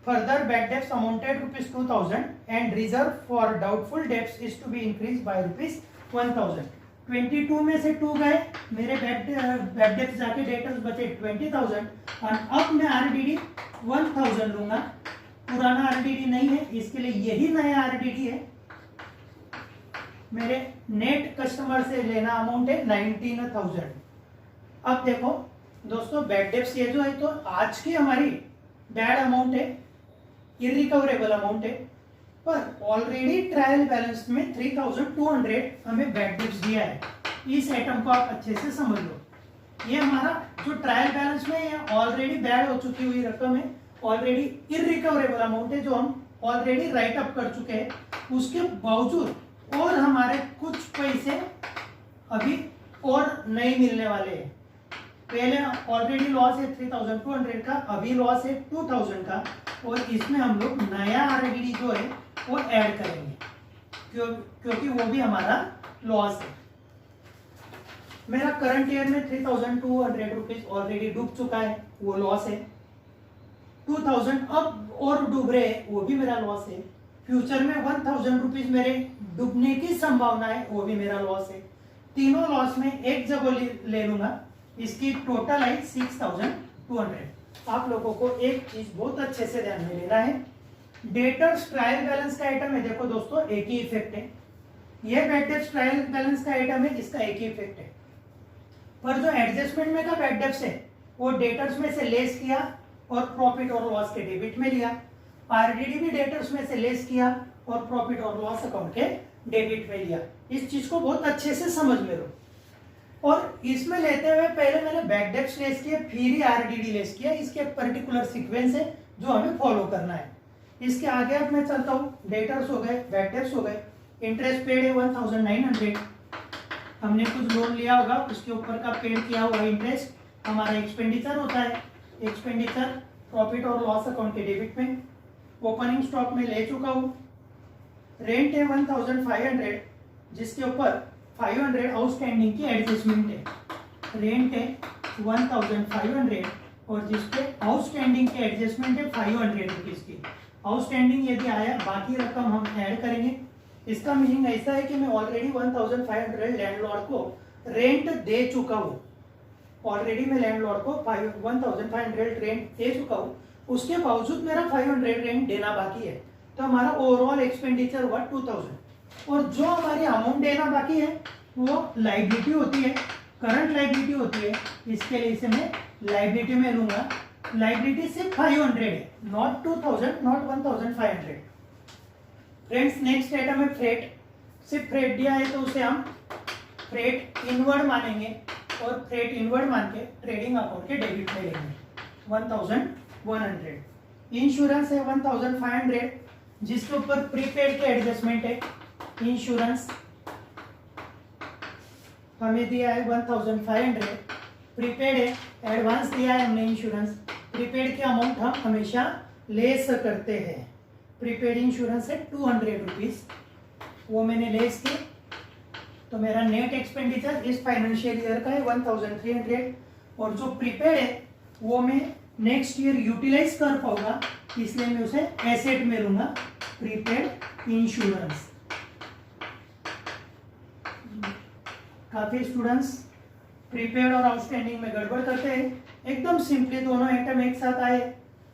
further bad debts amounted ₹2,000 and reserve for doubtful debts is to be increase by ₹1,000। 22 में से 2 गए, मेरे बैड डेब्ट्स जाके डेटर्स बचे 20,000 और अब मैं आरडीडी 1,000 लूंगा। पुराना आरडीडी नहीं है, इसके लिए यही नया आरडीडी है। मेरे नेट कस्टमर से लेना अमाउंट है 19,000। अब देखो दोस्तों, बैड डेब्ट्स ये जो है तो आज की हमारी बैड अमाउंट है, इरिकवरेबल अमाउंट है, पर ऑलरेडी ट्रायल बैलेंस में 3,200 हमें बैड डेब्ट्स दिया है। इस आइटम को आप अच्छे से समझ लो, ये हमारा जो ट्रायल बैलेंस में ये ऑलरेडी बैड हो चुकी हुई रकम है, ऑलरेडी इरिकवरेबल अमाउंट है जो हम ऑलरेडी राइट अप कर चुके हैं। उसके बावजूद और हमारे कुछ पैसे अभी और नहीं मिलने वाले हैं। पहले ऑलरेडी लॉस है 3,200 का, अभी लॉस है 2,000 का, और इसमें हम लोग नया आरडीडी जो है वो ऐड करेंगे क्योंकि वो भी हमारा लॉस है। मेरा करंट ईयर में 3,200 रुपीज ऑलरेडी डूब चुका है, वो लॉस है। 2,000 अब और डूब रहे हैं, वो भी मेरा लॉस है। फ्यूचर में 1,000 रुपीज मेरे डूबने की संभावना है, वो भी मेरा लॉस है। तीनों लॉस में एक जगह ले लूंगा, इसकी टोटल है 6,200। आप लोगों को एक चीज बहुत अच्छे से ध्यान में लेना है, डेटर्स ट्रायल बैलेंस का आइटम है, देखो दोस्तों एक ही इफेक्ट है। ये बैड डेब्ट्स ट्रायल बैलेंस का आइटम है, इसका एक ही इफेक्ट है। पर जो एडजस्टमेंट में का बैड डेब्ट्स है वो डेटर्स में से लेस किया और प्रॉफिट और लॉस के डेबिट में लिया। आरडीडी भी डेटर्स में से लेस किया और प्रॉफिट और लॉस अकाउंट के डेबिट में लिया। इस चीज को बहुत अच्छे से समझ ले लो। और इसमें लेते हुए पहले मैंने बैड डेब्ट्स लेस किया, फिर ही आरडीडी लेस किया। इसके एक पर्टिकुलर सीक्वेंस है जो हमें फॉलो करना है। इसके आगे अब मैं चलता हूँ, डेटर्स हो गए, बैड डेब्ट्स हो गए, इंटरेस्ट पेड है 1,900। हमने कुछ लोन लिया होगा, उसके ऊपर का पेड किया हुआ इंटरेस्ट हमारा एक्सपेंडिचर होता है। एक्सपेंडिचर प्रॉफिट और लॉस अकाउंट के डेबिट में। ओपनिंग स्टॉक में ले चुका हूँ। रेंट है 1500, जिसके ऊपर 500 आउटस्टैंडिंग की एडजस्टमेंट है। रेंट है 1500 और जिसपे आउटस्टैंडिंग की एडजस्टमेंट है 500 रुपीज की। आउटस्टैंडिंग यदि आया, बाकी रकम हम ऐड करेंगे। इसका मीनिंग ऐसा है कि मैं ऑलरेडी 1500 लैंडलॉर्ड को रेंट दे चुका हूँ। ऑलरेडी मैं लैंडलॉर्ड को 1500 रेंट दे चुका हूँ, उसके बावजूद मेरा 500 रेंट देना बाकी है। तो हमारा ओवरऑल एक्सपेंडिचर हुआ 2000। और जो हमारी अमाउंट देना बाकी है वो लाइबिलिटी होती है, करंट लाइबिलिटी होती है। इसके लिए इसे मैं लाइबिलिटी में लूंगा। लाइबिलिटी सिर्फ 500 है, not 2000, not 1500। Friends, next item है फ्रेट। सिर्फ फ्रेट दिया है तो उसे हम फ्रेट इनवर्ड मानेंगे और फ्रेट इनवर्ड मान के ट्रेडिंग अकाउंट के डेबिट में लेंगे 1100। इंश्योरेंस है 1500, जिसके ऊपर प्रीपेड के एडजस्टमेंट है। इंश्योरेंस हमें दिया है 1500, प्रीपेड है, एडवांस दिया है हमने इंश्योरेंस। प्रीपेड की अमाउंट हम हमेशा लेस करते हैं। प्रीपेड इंश्योरेंस है 200 रुपीज, वो मैंने लेस किया। तो मेरा नेट एक्सपेंडिचर इस फाइनेंशियल ईयर का है 1300। और जो प्रीपेड है वो मैं नेक्स्ट ईयर यूटिलाइज कर पाऊंगा, इसलिए मैं उसे एसेट में लूंगा, प्रीपेड इंश्योरेंस। काफी स्टूडेंट्स प्रीपेड और आउटस्टैंडिंग में गड़बड़ करते हैं। एकदम सिंपली दोनों आइटम एक साथ आए,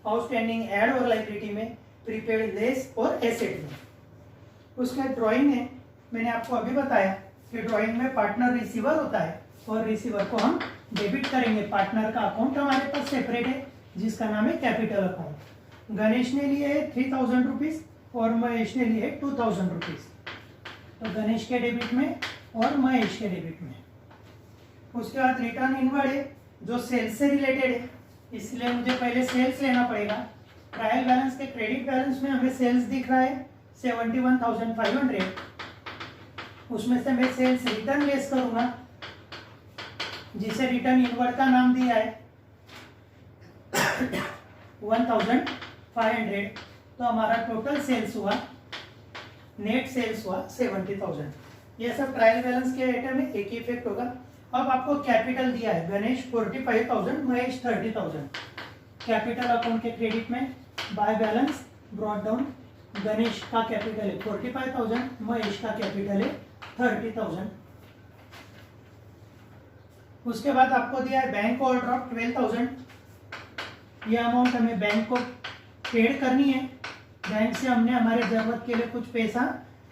आउटस्टैंडिंग ऐड और लाइबिलिटी में, प्रीपेड लेस और एसेट में। उसका ड्राइंग है, मैंने आपको अभी बताया कि ड्राइंग में पार्टनर रिसीवर होता है और रिसीवर को हम डेबिट करेंगे। पार्टनर का अकाउंट हमारे पास सेपरेट है, जिसका नाम है कैपिटल अकाउंट। गणेश ने लिए है 3000 रुपीज और महेश ने लिए 2000 रुपीज। तो गणेश के डेबिट में और महेश के डेबिट में। उसके बाद रिटर्न इनवर्ड है, जो सेल्स से रिलेटेड है, इसलिए मुझे पहले सेल्स लेना पड़ेगा। ट्रायल बैलेंस के क्रेडिट बैलेंस में हमें सेल्स दिख रहा है 71,500। उसमें से मैं सेल्स रिटर्न लेस करूंगा, जिसे रिटर्न इनवर्ड का नाम दिया है 1500। तो हमारा टोटल सेल्स हुआ, नेट सेल्स हुआ 70,000। ये सब ट्रायल बैलेंस के आइटम में एक ही इफेक्ट होगा। अब आपको कैपिटल दिया है, गणेश 45,000, महेश 30,000। कैपिटल अकाउंट के क्रेडिट में by balance brought down, Ganesh का कैपिटल है 45,000, महेश का कैपिटल है 30,000। उसके बाद आपको दिया है बैंक ओवरड्राफ्ट 12,000। ये अमाउंट हमें बैंक को पेड करनी है। बैंक से हमने हमारे जरूरत के लिए कुछ पैसा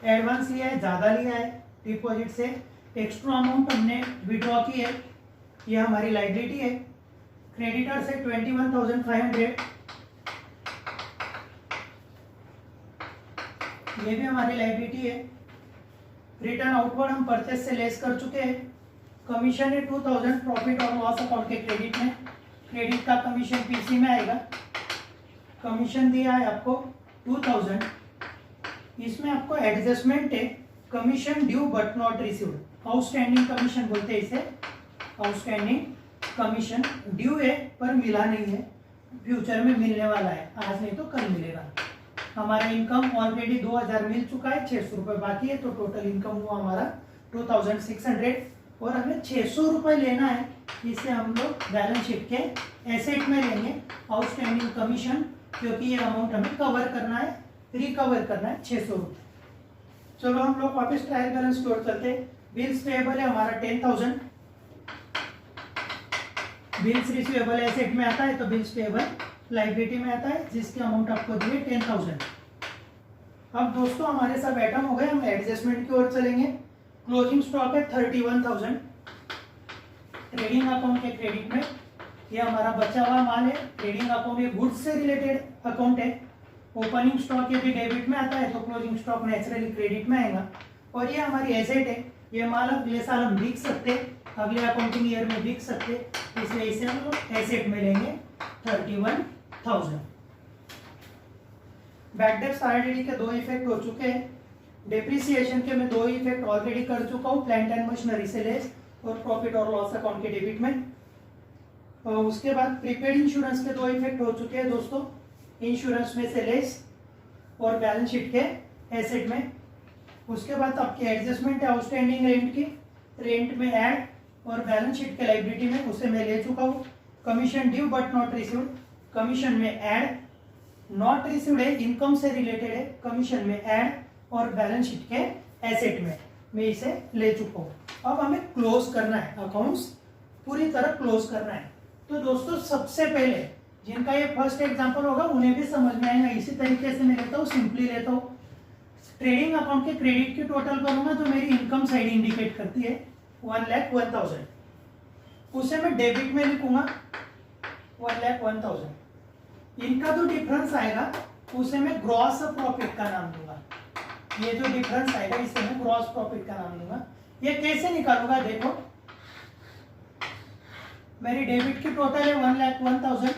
एडवांस लिया है, ज़्यादा लिया है डिपॉजिट से, एक्स्ट्रा अमाउंट हमने विड्रॉ की है, ये हमारी लाइबिलिटी है। क्रेडिटर से 21,500, ये भी हमारी लाइबिलिटी है। रिटर्न आउटवर्ड हम परचेस से लेस कर चुके हैं। कमीशन है 2000 प्रॉफिट और लॉस अकाउंट के क्रेडिट में। क्रेडिट का कमीशन पीसी में आएगा। कमीशन दिया है आपको 2000, इसमें आपको एडजस्टमेंट है, commission due but not received. Outstanding commission बोलते हैं इसे। आउटस्टैंडिंग कमीशन ड्यू है पर मिला नहीं है, फ्यूचर में मिलने वाला है, आज नहीं तो कल मिलेगा। हमारा इनकम ऑलरेडी 2000 मिल चुका है, 600 रुपये बाकी है, तो टोटल इनकम हुआ हमारा 2600 और हमें 600 रुपये लेना है। इसे हम लोग बैलेंस शीट के एसेट में लेंगे, आउटस्टैंडिंग कमीशन, क्योंकि ये अमाउंट हमें कवर करना है, रिकवर करना है 600 रुपये। चलो हम लोग वापस ट्रायल बैलेंस स्टोर करते हैं। बिल्स पेएबल है हमारा 10,000, बिल्स रिसीवेबल एसेट में आता है तो बिल्स पेएबल लाइबिलिटी में आता है, जिसकी अमाउंट आपको दी है 10,000। अब दोस्तों हमारे सब आइटम हो गए, हम एडजस्टमेंट की ओर चलेंगे। क्लोजिंग स्टॉक है 31,000। ट्रेडिंग अकाउंट के क्रेडिट में ये हमारा बचा हुआ माल है। ट्रेडिंग अकाउंट ये गुड्स से रिलेटेड अकाउंट है। ओपनिंग स्टॉक यदि डेबिट में आता है तो क्लोजिंग स्टॉक नेचुरली क्रेडिट में आएगा। और ये हमारी एसेट है, ये माल अगले साल हम बिक सकते, अगले अकाउंटिंग ईयर में बिक सकते, इसलिए इसे हम लोग एसेट में लेंगे 31,000। बैड डेब्ट्स आरडीडी के 2 इफेक्ट हो चुके हैं। डेप्रिसिएशन के मैं 2 इफेक्ट ऑलरेडी कर चुका हूँ, प्लांट एंड मशीनरी से लेस और प्रॉफिट और लॉस अकाउंट के डेबिट में। और उसके बाद प्रीपेड इंश्योरेंस के 2 इफेक्ट हो चुके हैं दोस्तों, इंश्योरेंस में से लेस और बैलेंस शीट के एसेट में। उसके बाद आपकी एडजस्टमेंट है आउटस्टैंडिंग रेंट की, रेंट में ऐड और बैलेंस शीट के लाइबिलिटी में, उसे मैं ले चुका हूँ। Commission due but not received, commission में ऐड, नॉट रिसीव्ड है इनकम से रिलेटेड है, कमीशन में ऐड और बैलेंस शीट के एसेट में मैं इसे ले चुका हूँ। अब हमें क्लोज करना है, अकाउंट्स पूरी तरह क्लोज करना है। तो दोस्तों सबसे पहले जिनका ये फर्स्ट एग्जांपल होगा उन्हें भी समझ में आएगा, इसी तरीके से मैं लेता हूँ, सिंपली लेता हूँ। ट्रेडिंग अकाउंट के क्रेडिट की टोटल करूंगा तो मेरी इनकम साइड इंडिकेट करती है 1,01,000, उसे मैं डेबिट में लिखूंगा 1,01,000। इनका जो डिफरेंस आएगा उसे मैं ग्रॉस प्रॉफिट का नाम दूंगा, ये जो डिफरेंस आएगा इसे मैं ग्रॉस प्रॉफिट का नाम दूंगा। ये कैसे निकालूंगा, देखो मेरी डेबिट की टोटल है 1,01,000,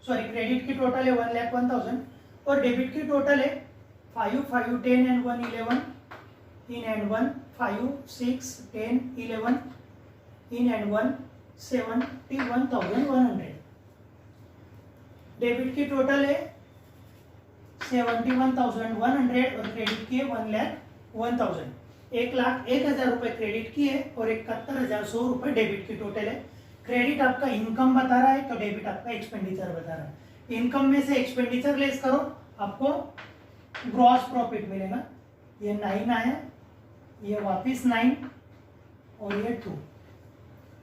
सॉरी क्रेडिट की टोटल है 1,01,000 और डेबिट की टोटल है 5, 5, 10 and 1, 11, in and 1, 5, 6, 10, 11, in and 1, 71,100। Debit की टोटल है 71,100 और क्रेडिट की है 1,01,000। 1,01,000 रुपए क्रेडिट की है और 71,100 रुपए डेबिट की टोटल है। क्रेडिट आपका इनकम बता रहा है तो डेबिट आपका एक्सपेंडिचर बता रहा है। इनकम में से एक्सपेंडिचर लेस करो, आपको ग्रॉस प्रॉफिट मिलेगा। ये 9 आया, ये वापिस 9 और ये 2,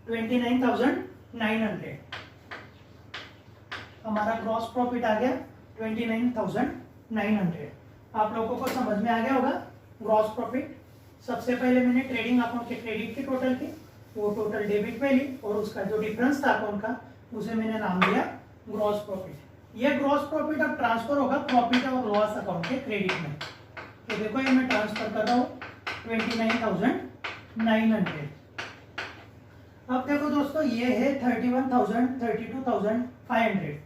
29,900 हमारा ग्रॉस प्रॉफिट आ गया 29,900। आप लोगों को समझ में आ गया होगा ग्रॉस प्रॉफिट। सबसे पहले मैंने ट्रेडिंग अकाउंट के क्रेडिट की टोटल की, वो टोटल डेबिट में ली और उसका जो डिफरेंस था अकाउंट का उसे मैंने नाम दिया ग्रॉस प्रॉफिट। ये ग्रॉस प्रॉफिट अब ट्रांसफर होगा प्रॉफिट और लॉस अकाउंट के क्रेडिट में। तो देखो ये मैं ट्रांसफर कर रहा हूँ 29,900। अब देखो दोस्तों ये है 31,000, 32,500,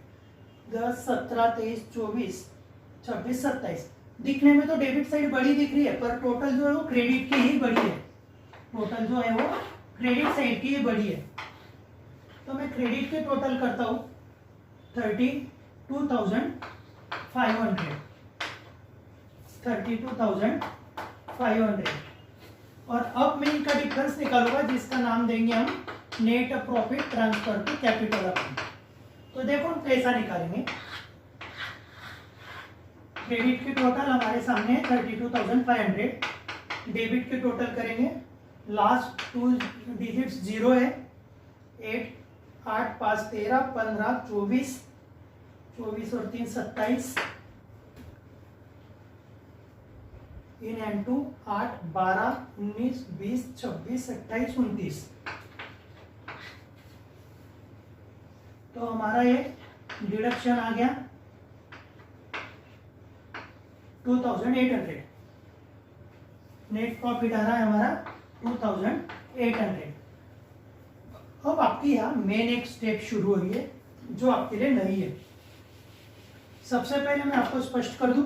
10, 17, 23, 24, 26, 27। दिखने में तो डेबिट साइड बड़ी दिख रही है पर टोटल जो है वो क्रेडिट की ही बड़ी है, टोटल जो है वो क्रेडिट साइड की ही बड़ी है। तो मैं क्रेडिट के टोटल करता हूँ 32,500, 32,500 और अब मैं इनका डिफरेंस निकालूंगा जिसका नाम देंगे हम net profit transfer to capital account. तो देखो हम कैसा निकालेंगे। क्रेडिट की टोटल हमारे सामने है 32,500, डेबिट के टोटल करेंगे, लास्ट 2 डिजिट्स 0 है, 8, 8, 5, 13, 15, 24, 24 और 3, 27, इन एंड 2, 8, 12, 19, 20, 26, 28, 29। तो हमारा ये डिडक्शन आ गया 2,800। नेट प्रॉफिट आ रहा है हमारा 2,800। अब आपकी यहाँ मेन एक स्टेप शुरू हो रही है जो आपके लिए नई है। सबसे पहले मैं आपको स्पष्ट कर दूं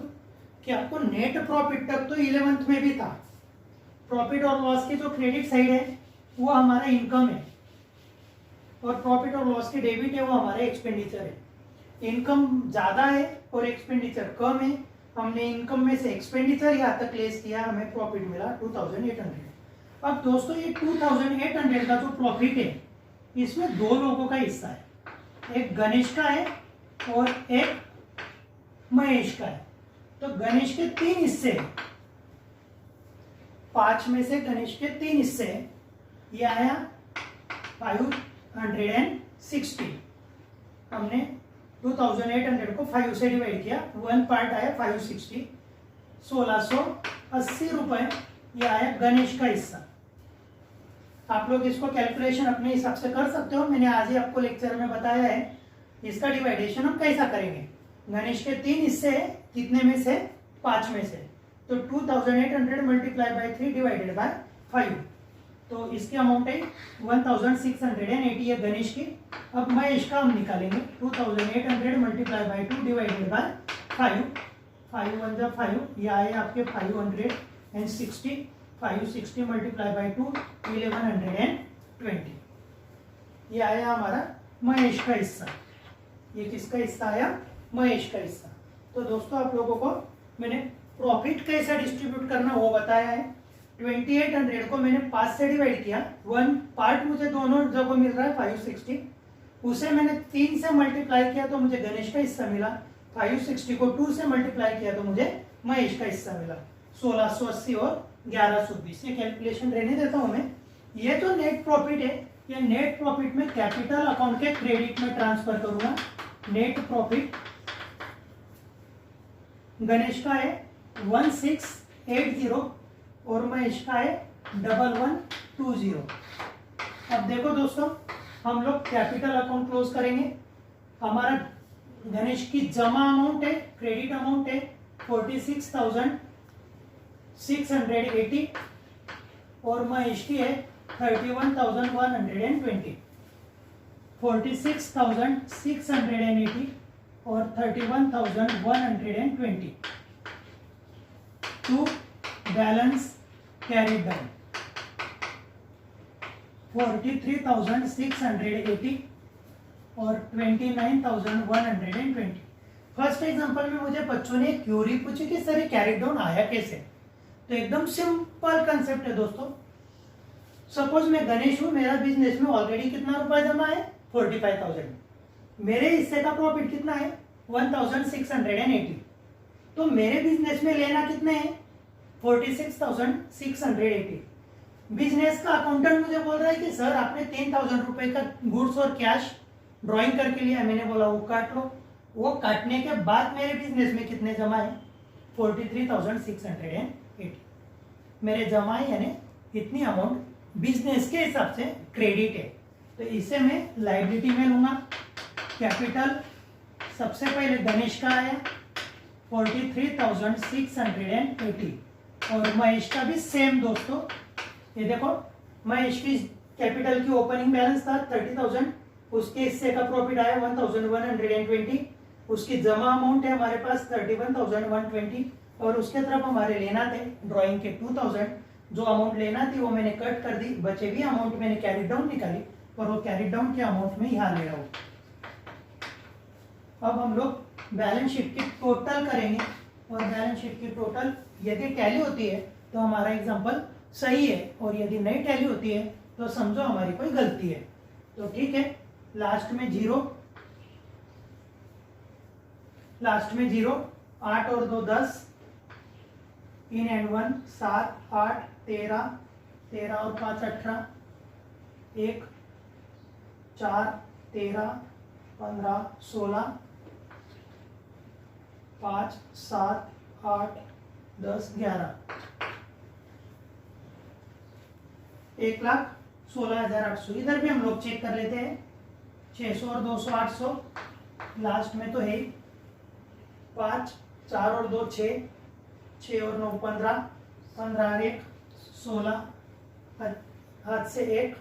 कि आपको नेट प्रॉफिट तक तो 11th में भी था। प्रॉफिट और लॉस की जो क्रेडिट साइड है वो हमारा इनकम है और प्रॉफिट और लॉस की डेबिट है वो हमारा एक्सपेंडिचर है। इनकम ज़्यादा है और एक्सपेंडिचर कम है। हमने इनकम में से एक्सपेंडिचर यहाँ तक लेस किया, हमें प्रॉफिट मिला 2,800। अब दोस्तों ये 2,800 का जो प्रॉफिट है इसमें 2 लोगों का हिस्सा है, एक गणेश का है और एक महेश का है। तो गणेश के 3 हिस्से हैं, 5 में से गणेश के 3 हिस्से हैं। ये आया 560। हमने 2,800 को 5 से डिवाइड किया, 1 पार्ट आया 560, 1,680 रुपए ये आया गणेश का हिस्सा। आप लोग इसको कैलकुलेशन अपने हिसाब से कर सकते हो, मैंने आज ही आपको लेक्चर में बताया है। इसका डिवाइडेशन हम कैसा करेंगे। गणेश के 3 हिस्से हैं, कितने में से 5 में से, तो 2,800 मल्टीप्लाई बाय 3 डिवाइडेड बाय 5, तो इसकी अमाउंट है 1,680 है गणेश की। अब महेश का हम निकालेंगे 2,800 मल्टीप्लाई बाय 2 डिवाइडेड बाय 5, 5 1 जा 5, ये आए आपके 560, 560 मल्टीप्लाई बाय 2 1120, ये आया हमारा महेश का हिस्सा। ये किसका हिस्सा आया? महेश का हिस्सा। तो दोस्तों आप लोगों को मैंने प्रॉफिट कैसे डिस्ट्रीब्यूट करना वो बताया है। 2800 को मैंने 5 से डिवाइड किया। 1 पार्ट मुझे दोनों जगह मिल रहा है 560, उसे मैंने 3 से मल्टीप्लाई किया तो मुझे गणेश का हिस्सा मिला। 560 को 2 से मल्टीप्लाई किया तो मुझे महेश का हिस्सा मिला। 1680 और 1120। ये कैलकुलेशन रहने देता हूं मैं। ये तो नेट प्रॉफिट है, ये नेट प्रॉफिट में कैपिटल अकाउंट के क्रेडिट में ट्रांसफर करूंगा। नेट प्रॉफिट गणेश का है 1680 और महेश का है 1120। अब देखो दोस्तों, हम लोग कैपिटल अकाउंट क्लोज करेंगे। हमारा गणेश की जमा अमाउंट है, क्रेडिट अमाउंट है 46,680 और महेश की है 31,120। 46,680 और 31,120 टू बैलेंस कैरी डाउन 43,680 और 29,120। फर्स्ट एग्जांपल में मुझे बच्चों ने क्यूरी पूछी कि सर कैरी डाउन आया कैसे। तो एकदम सिंपल कंसेप्ट है दोस्तों। सपोज मैं गणेश हूं, मेरा बिजनेस में ऑलरेडी कितना रुपया जमा है 45,000। मेरे हिस्से का प्रॉफिट कितना है 1,680। तो मेरे बिजनेस में लेना कितने हैं 46,680। बिजनेस का अकाउंटेंट मुझे बोल रहा है कि सर आपने 3,000 रुपए का गुड्स और कैश ड्राइंग करके लिया। मैंने बोला वो काट लो। वो काटने के बाद मेरे बिजनेस में कितने जमा है 43,680। मेरे जमा है यानी इतनी अमाउंट बिजनेस के हिसाब से क्रेडिट है। तो इसे मैं लायबिलिटी में लूंगा। कैपिटल सबसे पहले गणेश का आया 43,680 और महेश का भी सेम दोस्तों। ये देखो महेश की कैपिटल की ओपनिंग बैलेंस था 30,000, उसके हिस्से का प्रॉफिट आया 1,120। उसकी जमा अमाउंट है हमारे पास 31,120 और उसके तरफ हमारे लेना थे ड्राइंग के 2,000। जो अमाउंट लेना थी वो मैंने कट कर दी, बचे भी अमाउंट मैंने कैरी डाउन निकाली और वो कैरी डाउन के अमाउंट में यहाँ ले रहा हूँ। अब हम लोग बैलेंस शीट की टोटल करेंगे और बैलेंस शीट की टोटल यदि टैली होती है तो हमारा एग्जांपल सही है और यदि नहीं टैली होती है तो समझो हमारी कोई गलती है। तो ठीक है, लास्ट में 0, 8 और 2 10, इन एंड 1 7 8 13, 13 और 5 18, 1 4 13 15 16, 5 7 8 10 11, 1,16,800। इधर भी हम लोग चेक कर लेते हैं 600 और 200 800। लास्ट में तो है 5 4 और 2 6, 6 और 9 15, 15 और 1 16, हाथ से 1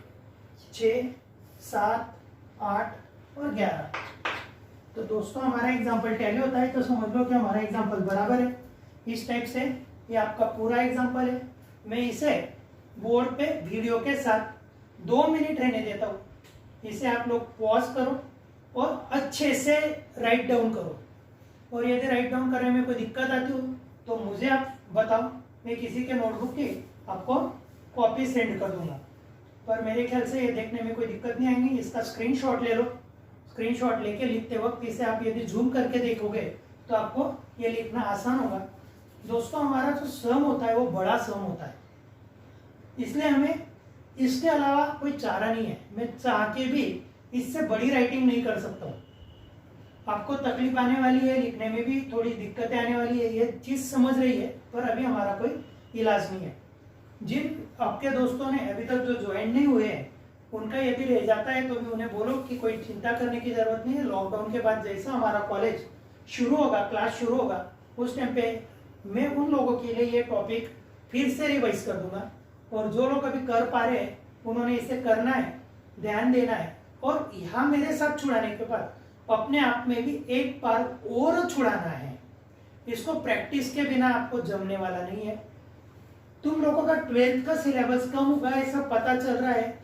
6 7 8 और 11। तो दोस्तों हमारा एग्जाम्पल टैली होता है तो समझ लो कि हमारा एग्जाम्पल बराबर है। इस टाइप से ये आपका पूरा एग्जाम्पल है। मैं इसे बोर्ड पे वीडियो के साथ 2 मिनट रहने देता हूँ। इसे आप लोग पॉज करो और अच्छे से राइट डाउन करो। और यदि राइट डाउन करने में कोई दिक्कत आती हो तो मुझे आप बताओ, मैं किसी के नोटबुक की आपको कॉपी सेंड कर दूंगा। पर मेरे ख्याल से ये देखने में कोई दिक्कत नहीं आएगी। इसका स्क्रीनशॉट ले लो। स्क्रीनशॉट लेके लिखते वक्त इसे आप यदि जूम करके देखोगे तो आपको ये लिखना आसान होगा। दोस्तों हमारा जो सम होता है वो बड़ा सम होता है, इसलिए हमें इसके अलावा कोई चारा नहीं है। मैं चाह के भी इससे बड़ी राइटिंग नहीं कर सकता हूँ। आपको तकलीफ आने वाली है, लिखने में भी थोड़ी दिक्कतें आने वाली है, ये चीज़ समझ रही है, पर अभी हमारा कोई इलाज नहीं है। जिन आपके दोस्तों ने अभी तक जो ज्वाइन नहीं हुए हैं उनका यदि रह जाता है तो भी उन्हें बोलो कि कोई चिंता करने की जरूरत नहीं है। लॉकडाउन के बाद जैसा हमारा कॉलेज शुरू होगा, क्लास शुरू होगा, उस टाइम पे मैं उन लोगों के लिए ये टॉपिक फिर से रिवाइज कर दूंगा। और जो लोग अभी कर पा रहे हैं उन्होंने इसे करना है, ध्यान देना है। और यहाँ मेरे साथ छुड़ाने के बाद अपने आप में भी एक बार और छुड़ाना है। इसको प्रैक्टिस के बिना आपको जमने वाला नहीं है। तुम लोगों का 12th का सिलेबस कम होगा ऐसा पता चल रहा है,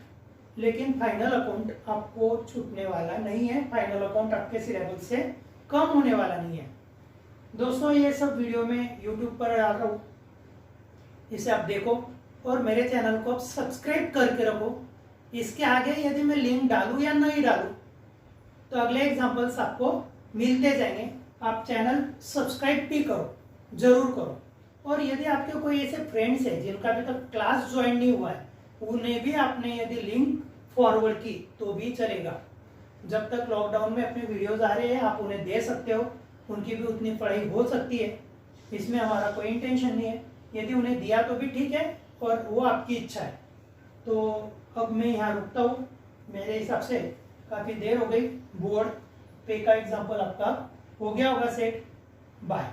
लेकिन फाइनल अकाउंट आपको छूटने वाला नहीं है, फाइनल अकाउंट आपके सिलेबस से कम होने वाला नहीं है। दोस्तों ये सब वीडियो मैं यूट्यूब पर डाल रहा हूँ, इसे आप देखो और मेरे चैनल को आप सब्सक्राइब करके रखो। इसके आगे यदि मैं लिंक डालूँ या नहीं डालूँ तो अगले एग्जाम्पल्स आपको मिलते जाएंगे। आप चैनल सब्सक्राइब भी करो, जरूर करो। और यदि आपके कोई ऐसे फ्रेंड्स हैं जिनका अभी तक क्लास ज्वाइन नहीं हुआ है, उन्हें भी आपने यदि लिंक फॉरवर्ड की तो भी चलेगा। जब तक लॉकडाउन में अपने वीडियोस आ रहे हैं आप उन्हें दे सकते हो, उनकी भी उतनी पढ़ाई हो सकती है, इसमें हमारा कोई इंटेंशन नहीं है। यदि उन्हें दिया तो भी ठीक है और वो आपकी इच्छा है। तो अब मैं यहाँ रुकता हूँ, मेरे हिसाब से काफ़ी देर हो गई। बोर्ड पे का एग्जाम्पल आपका हो गया होगा सेट। बाय।